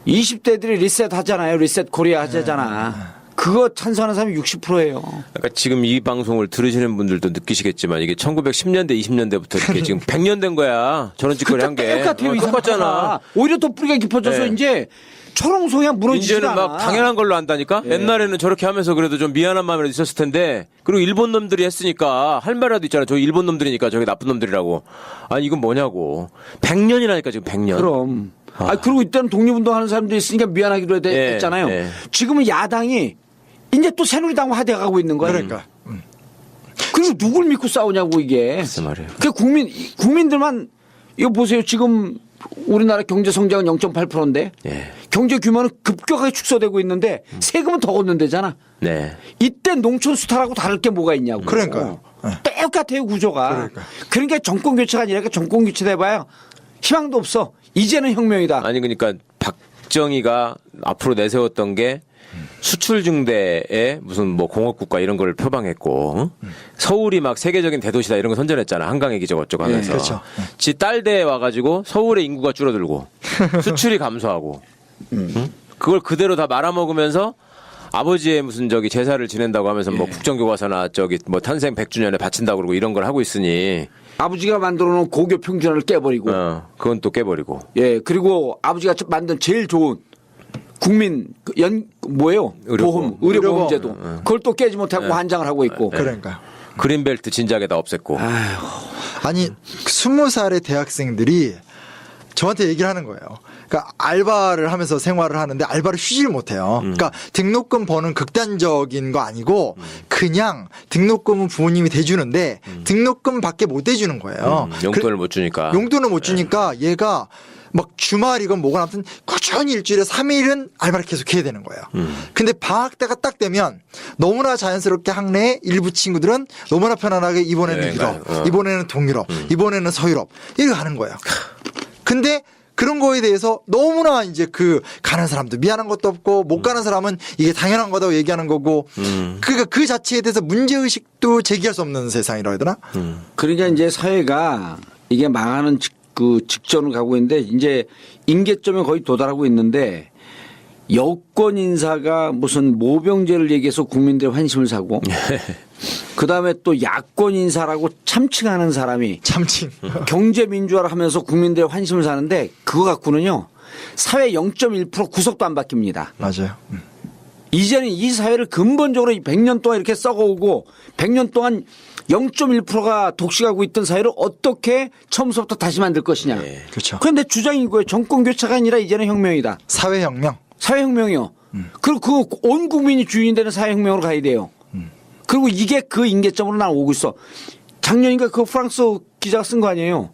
20대들이 리셋 하잖아요. 리셋 코리아 하자잖아. 그거 찬성하는 사람이 60%예요. 그러니까 지금 이 방송을 들으시는 분들도 느끼시겠지만 이게 1910년대, 20년대부터 이렇게 지금 100년 된 거야. 저런 짓거리 한 게. 똑같아요. 똑같잖아. 오히려 더 뿌리가 깊어져서 이제 초롱송이가 무너지지도 이제는 않아. 막 당연한 걸로 안다니까? 옛날에는 저렇게 하면서 그래도 좀 미안한 마음이라도 있었을 텐데 그리고 일본 놈들이 했으니까 할 말이라도 있잖아. 저 일본 놈들이니까 저게 나쁜 놈들이라고. 아니 이건 뭐냐고. 100년이라니까 지금 100년. 그럼. 그리고 이때는 독립운동 하는 사람들이 있으니까 미안하기도 했잖아요. 지금은 야당이 이제 또 새누리당 화대가고 있는 거야. 그러니까. 그리고 누굴 믿고 싸우냐고 이게. 글쎄 말이에요. 그 국민들만 이거 보세요. 지금 우리나라 경제 성장은 0.8%인데 경제 규모는 급격하게 축소되고 있는데 세금은 더 걷는데잖아. 네. 이때 농촌 수탈하고 다를 게 뭐가 있냐고. 그러니까요. 똑같아요 구조가. 그러니까 정권 교체가 아니라 정권 교체돼 봐야 희망도 없어. 이제는 혁명이다. 아니 그러니까 박정희가 앞으로 내세웠던 게 수출 중대에 무슨 뭐 공업국가 이런 걸 표방했고 서울이 막 세계적인 대도시다 이런 거 선전했잖아. 한강의 기적 어쩌고 하면서. 그렇죠. 지 딸대에 와가지고 서울의 인구가 줄어들고 수출이 감소하고 응? 그걸 그대로 다 말아먹으면서 아버지의 무슨 저기 제사를 지낸다고 하면서 뭐 국정교과서나 저기 뭐 탄생 100주년에 바친다고 그러고 이런 걸 하고 있으니 아버지가 만들어 놓은 고교 평준화를 깨버리고. 그건 또 깨버리고. 예, 그리고 아버지가 만든 제일 좋은 국민 뭐예요? 의료보험. 의료보험 제도. 그걸 또 깨지 못하고 환장을 하고 있고. 그러니까. 그린벨트 진작에 다 없앴고. 아니 20살의 대학생들이 저한테 얘기를 하는 거예요. 그러니까 알바를 하면서 생활을 하는데 알바를 쉬지를 못해요. 그러니까 등록금 버는 극단적인 거 아니고 그냥 등록금은 부모님이 대주는데 등록금밖에 못 대주는 거예요. 용돈을 못 주니까. 용돈을 못 주니까 얘가 막 주말이건 뭐건 아무튼 꾸준히 일주일에 3일은 알바를 계속 해야 되는 거예요. 근데 방학 때가 딱 되면 너무나 자연스럽게 학내에 일부 친구들은 너무나 편안하게 이번에는 유럽, 이번에는 동유럽, 이번에는 서유럽 이렇게 가는 거예요. 근데 그런 거에 대해서 너무나 이제 그 가는 사람도 미안한 것도 없고 못 가는 사람은 이게 당연한 거다고 얘기하는 거고 그러니까 그 자체에 대해서 문제의식도 제기할 수 없는 세상이라 해야 되나? 그러니까 이제 사회가 이게 망하는 그 직전을 가고 있는데 이제 임계점에 거의 도달하고 있는데 여권 인사가 무슨 모병제를 얘기해서 국민들의 환심을 사고 그다음에 또 야권 인사라고 참칭하는 사람이 참칭. 경제민주화를 하면서 국민들의 환심을 사는데 그거 갖고는요 사회 0.1% 구석도 안 바뀝니다. 맞아요. 이제는 이 사회를 근본적으로 100년 동안 이렇게 썩어오고 100년 동안 0.1%가 독식하고 있던 사회를 어떻게 처음부터 다시 만들 것이냐. 그렇죠. 그런데 주장이 이거예요. 정권 교체가 아니라 이제는 혁명이다. 사회혁명. 사회혁명이요. 그리고 그 온 국민이 주인이 되는 사회혁명으로 가야 돼요. 그리고 이게 그 임계점으로 난 오고 있어. 작년인가 그 프랑스 기자가 쓴 거 아니에요.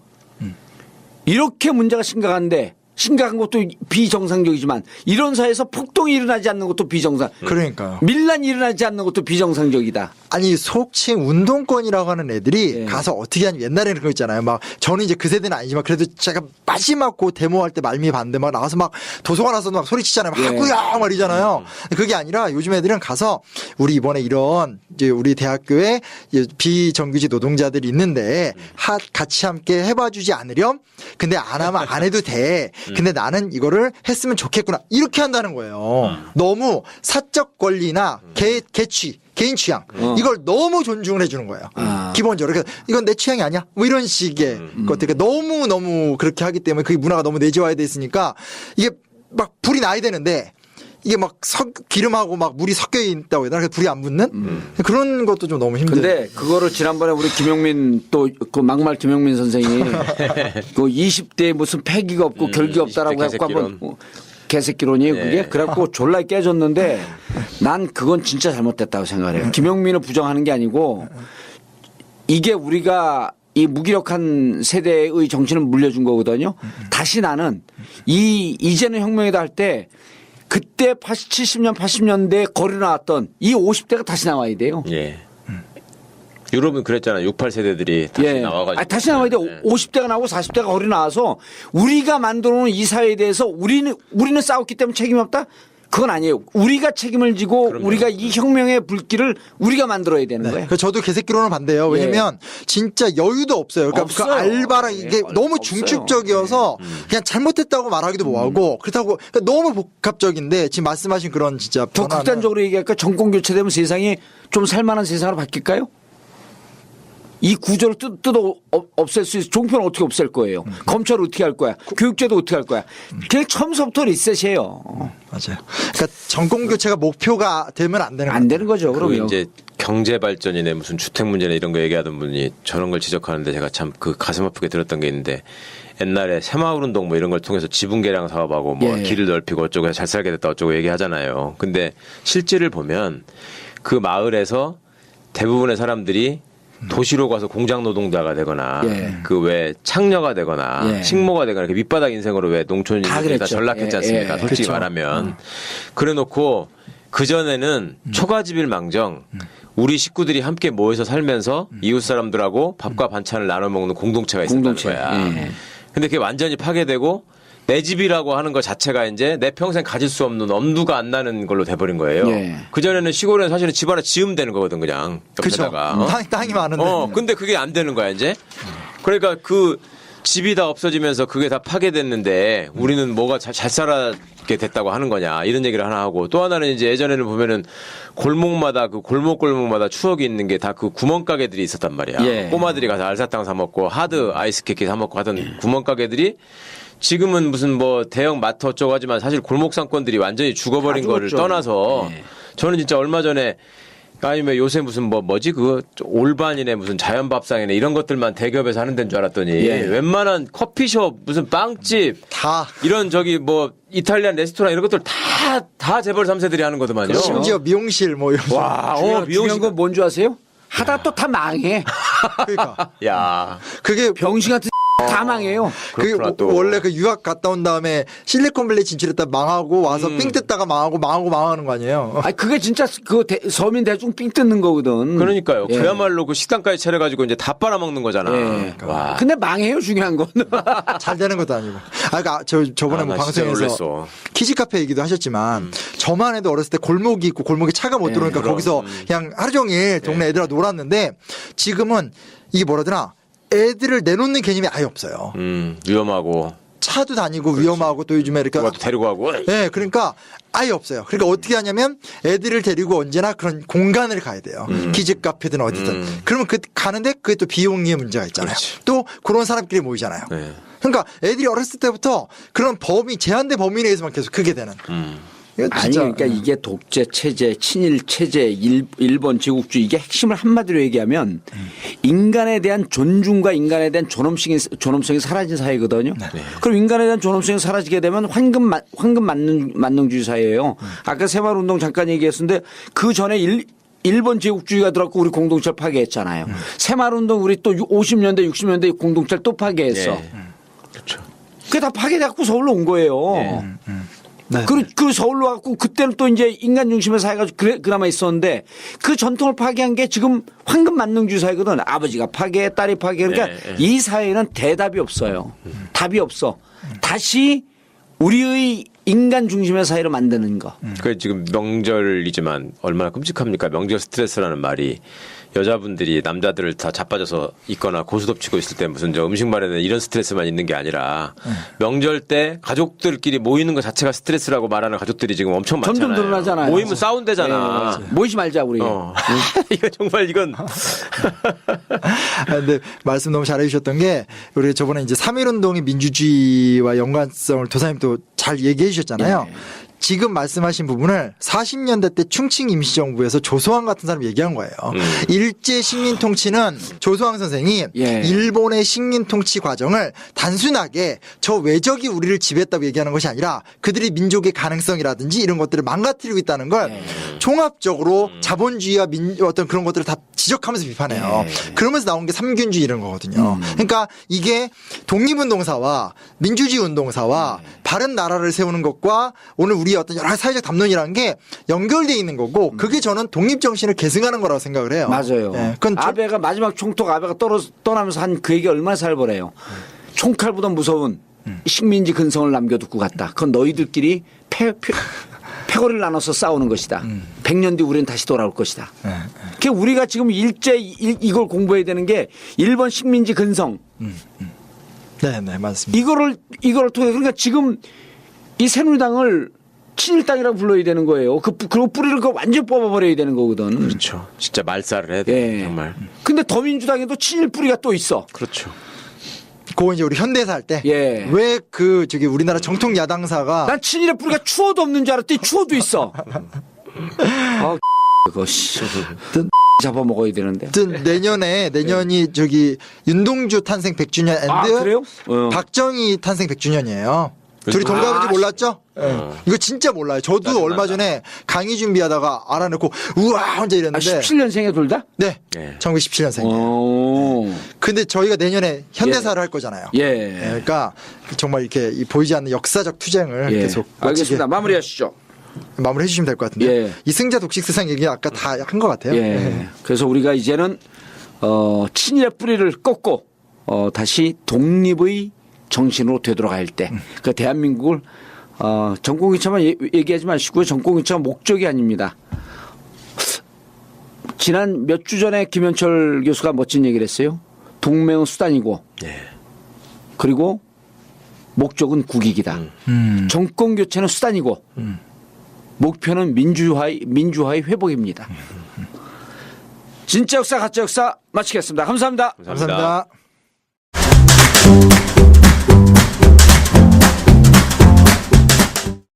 이렇게 문제가 심각한데 심각한 것도 비정상적이지만 이런 사회에서 폭동이 일어나지 않는 것도 비정상. 그러니까요. 밀란이 일어나지 않는 것도 비정상적이다. 아니 속칭 운동권이라고 하는 애들이 가서 어떻게 하냐 옛날에는 그거 있잖아요. 막 저는 이제 그 세대는 아니지만 그래도 제가 마지막 고 데모할 때 말미 반대 막 나와서 막 도서관 와서 막 소리치잖아요. 막 하구야 말이잖아요. 그게 아니라 요즘 애들은 가서 우리 이번에 이런 이제 우리 대학교에 비정규직 노동자들이 있는데 같이 함께 해봐주지 않으렴. 근데 안 하면 안 해도 돼. 근데 나는 이거를 했으면 좋겠구나. 이렇게 한다는 거예요. 너무 사적 권리나 개취 개인 취향 이걸 너무 존중을 해주는 거예요. 기본적으로 그러니까 이건 내 취향이 아니야. 뭐 이런 식의 것들. 그러니까 너무 그렇게 하기 때문에 그 문화가 너무 내재화돼 있으니까 이게 막 불이 나야 되는데 이게 막 기름하고 막 물이 섞여 있다고 해야 되나? 불이 안 붙는 그런 것도 좀 너무 힘들어요. 근데 그거를 지난번에 우리 김용민 또 그 막말 김용민 선생이 그 20대에 무슨 패기가 없고 결기가 없다라고 20대 해갖고 한번 개새끼론이에요 그게? 그래갖고 졸라 깨졌는데 난 그건 진짜 잘못됐다고 생각해요. 김용민을 부정하는 게 아니고 이게 우리가 이 무기력한 세대의 정신을 물려준 거거든요. 다시 나는 이제는 혁명이다 할 때 그때 70년 80년대에 거리 나왔던 이 50대가 다시 나와야 돼요. 예. 유럽은 그랬잖아요. 68세대들이 다시 나와가지고. 다시 나와야 돼. 50대가 나오고 40대가 거리 나와서 우리가 만들어 놓은 이 사회에 대해서 우리는 싸웠기 때문에 책임이 없다? 그건 아니에요. 우리가 책임을 지고 우리가 이 혁명의 불길을 우리가 만들어야 되는 거예요. 저도 개새끼로는 반대예요. 왜냐면 진짜 여유도 없어요. 그러니까 그 없어요. 알바랑 이게 너무 중축적이어서 그냥 잘못했다고 말하기도 뭐하고 그렇다고 그러니까 너무 복합적인데 지금 말씀하신 그런 진짜 더 변화는 극단적으로 얘기할까? 정권 교체되면 세상이 좀 살만한 세상으로 바뀔까요? 이 구조를 뜯어 없앨 수 있어. 종편을 어떻게 없앨 거예요? 검찰을 어떻게 할 거야? 교육제도 어떻게 할 거야? 그냥 처음부터 리셋이에요. 맞아요. 그러니까 정권 교체가 목표가 되면 안 되는 안 되는 거죠. 그리고 그러면 이제 경제 발전이네 무슨 주택 문제네 이런 거 얘기하던 분이 저런 걸 지적하는데 제가 참 그 가슴 아프게 들었던 게 있는데 옛날에 새마을 운동 뭐 이런 걸 통해서 지분 개량 사업하고 뭐 길을 넓히고 어쩌고 잘 살게 됐다 어쩌고 얘기하잖아요. 근데 실질을 보면 그 마을에서 대부분의 사람들이 도시로 가서 공장 노동자가 되거나 그 왜 창녀가 되거나 식모가 되거나 이렇게 밑바닥 인생으로 왜 농촌인들이 다 전락했지 않습니까? 솔직히 말하면 그래놓고 그 전에는 초가집일망정 우리 식구들이 함께 모여서 살면서 이웃 사람들하고 밥과 반찬을 나눠 먹는 공동체가 있었다는 거야. 근데 그게 완전히 파괴되고 내 집이라고 하는 것 자체가 이제 내 평생 가질 수 없는 엄두가 안 나는 걸로 돼버린 거예요. 예. 그전에는 시골에는 사실은 집 하나 지으면 되는 거거든, 그냥. 그렇죠. 옆에다가. 땅이 많은데. 근데 그게 안 되는 거야, 이제. 그러니까 그 집이 다 없어지면서 그게 다 파괴됐는데 우리는 뭐가 잘 살게 됐다고 하는 거냐, 이런 얘기를 하나 하고, 또 하나는 이제 예전에는 보면은 골목마다 그 골목마다 추억이 있는 게 다 그 구멍가게들이 있었단 말이야. 예. 꼬마들이 가서 알사탕 사 먹고 하드 아이스케이크 사 먹고 하던 구멍가게들이 지금은 무슨 뭐 대형 마트 어쩌고 하지만 사실 골목 상권들이 완전히 죽어버린 다 거를 죽었죠. 떠나서 예. 저는 진짜 얼마 전에 아니면 요새 무슨 뭐지 그거 올반이네 무슨 자연밥상이네 이런 것들만 대기업에서 하는 데인 줄 알았더니 예. 웬만한 커피숍 무슨 빵집 다. 이런 저기 뭐 이탈리안 레스토랑 이런 것들 다 재벌 3세들이 하는 거더만요. 심지어 미용실 뭐 이런. 와, 중요한 미용실 건 뭔 줄 아세요? 하다 또 다 망해. 그러니까. 야. 그게 병신 같은 다 망해요. 그게 그렇구나, 또. 원래 그 유학 갔다 온 다음에 실리콘밸리 진출했다 망하고 와서 삥 뜯다가 망하는 거 아니에요? 아니 그게 진짜 그 서민 대중 삥 뜯는 거거든. 그러니까 예. 그야말로 그 식당까지 차려가지고 이제 다 빨아먹는 거잖아. 예. 와. 근데 망해요 중요한 건. 잘 되는 것도 아니고. 그러니까 저번에 아, 뭐 나 진짜 방송에서 놀랬어. 키즈 카페 얘기도 하셨지만 저만 해도 어렸을 때 골목이 있고 골목에 차가 못 들어오니까 그럼. 거기서 그냥 하루 종일 동네 애들하고 놀았는데 지금은 이게 뭐라더나 애들을 내놓는 개념이 아예 없어요. 위험하고 차도 다니고 위험하고 또 요즘에 이렇게 누가 또 데리고 가고. 네, 그러니까 아예 없어요. 그러니까 어떻게 하냐면 애들을 데리고 언제나 그런 공간을 가야 돼요. 키즈 카페든 어디든. 그러면 그 가는데 그게 또 비용의 문제가 있잖아요. 그렇지. 또 그런 사람끼리 모이잖아요. 네. 그러니까 애들이 어렸을 때부터 그런 제한된 범위 내에서만 계속 크게 되는. 이거 아니 진짜 그러니까 이게 독재 체제, 친일 체제, 일본 제국주의 이게 핵심을 한마디로 얘기하면 인간에 대한 존중과 인간에 대한 존엄성이 사라진 사회거든요. 그럼 인간에 대한 존엄성이 사라지게 되면 황금 만능주의 사회예요. 아까 새마을운동 잠깐 얘기했었는데 그 전에 일본 제국주의가 들어갔고 우리 공동체를 파괴했잖아요. 새마을운동 우리 또 50년대 60년대 공동체를 또 파괴했어. 예. 그렇죠. 그게 다 파괴돼갖고 서울로 온 거예요. 네. 그 서울로 와갖고 그때는 또 이제 인간 중심의 사회가 그나마 있었는데 그 전통을 파괴한 게 지금 황금 만능주의 사회거든. 아버지가 파괴, 딸이 파괴. 그러니까 이 사회는 대답이 없어요. 답이 없어. 다시 우리의 인간 중심의 사회로 만드는 거. 그 지금 명절이지만 얼마나 끔찍합니까? 명절 스트레스라는 말이 여자분들이 남자들을 다 자빠져서 있거나 고스톱치고 있을 때 무슨 저 음식 마련에 이런 스트레스만 있는 게 아니라 명절 때 가족들끼리 모이는 것 자체가 스트레스라고 말하는 가족들이 지금 엄청 많잖아요. 점점 늘어나잖아요. 모이면 싸운대잖아. 모이지 말자 우리. 이거 정말 이건 근데 말씀 너무 잘해 주셨던 게 우리 저번에 이제 3.1운동의 민주주의와 연관성을 도사님도 잘 얘기해 주셨잖아요. 지금 말씀하신 부분을 40년대 때 충칭 임시정부에서 조소왕 같은 사람이 얘기한 거예요. 일제 식민 통치는 조소왕 선생이 예. 일본의 식민 통치 과정을 단순하게 저 외적이 우리를 지배했다고 얘기하는 것이 아니라 그들이 민족의 가능성이라든지 이런 것들을 망가뜨리고 있다는 걸 종합적으로 자본주의와 어떤 그런 것들을 다 지적하면서 비판해요. 그러면서 나온 게 삼균주의 이런 거거든요. 그러니까 이게 독립운동사와 민주주의 운동사와 바른 나라를 세우는 것과 오늘 우리 어떤 여러 가지 사회적 담론이라는 게 연결되어 있는 거고 그게 저는 독립정신을 계승하는 거라고 생각을 해요. 맞아요. 예, 그건 아베가 마지막 총독 아베가 떠나면서 한 그 얘기 얼마나 살벌해요. 총칼보다 무서운 식민지 근성을 남겨두고 갔다. 그건 너희들끼리 패거리를 나눠서 싸우는 것이다. 100년 뒤 우리는 다시 돌아올 것이다. 그게 우리가 지금 이걸 공부해야 되는 게 일본 식민지 근성. 네, 맞습니다. 이거를 통해 그러니까 지금 이 새누리당을 친일당이라고 불러야 되는 거예요. 그리고 뿌리를 완전 뽑아버려야 되는 거거든. 그렇죠. 진짜 말살을 해야 돼. 예. 정말. 근데 더민주당에도 친일 뿌리가 또 있어. 그렇죠. 그거 이제 우리 현대사 할 때 예. 왜 저기 우리나라 정통 야당사가 난 친일의 뿌리가 추워도 없는 줄 알았더니 추워도 있어. 아, 그거 씨. 잡아먹어야 되는데. 내년이 저기 윤동주 탄생 100주년 앤드 아, 그래요? 박정희 탄생 100주년이에요. 둘이 동갑인지 몰랐죠? 이거 진짜 몰라요. 저도 얼마 전에 강의 준비하다가 알아놓고 우와 혼자 이랬는데 17년생에 둘 다? 네. 네. 1917년생이에요. 오. 근데 저희가 내년에 현대사를 할 거잖아요. 예. 그러니까 정말 이렇게 이 보이지 않는 역사적 투쟁을 계속 멋지게 알겠습니다. 마무리하시죠. 마무리해 주시면 될 것 같은데 예. 이승자 독식세상 얘기 아까 다 한 것 같아요. 예. 그래서 우리가 이제는 친일의 뿌리를 꺾고 다시 독립의 정신으로 되돌아갈 때, 그 대한민국을 정권교체만 얘기하지 마시고요. 정권교체가 목적이 아닙니다. 지난 몇 주 전에 김현철 교수가 멋진 얘기를 했어요. 동맹은 수단이고, 그리고 목적은 국익이다. 정권교체는 수단이고, 목표는 민주화의 회복입니다. 진짜 역사, 가짜 역사 마치겠습니다. 감사합니다. 감사합니다. 감사합니다.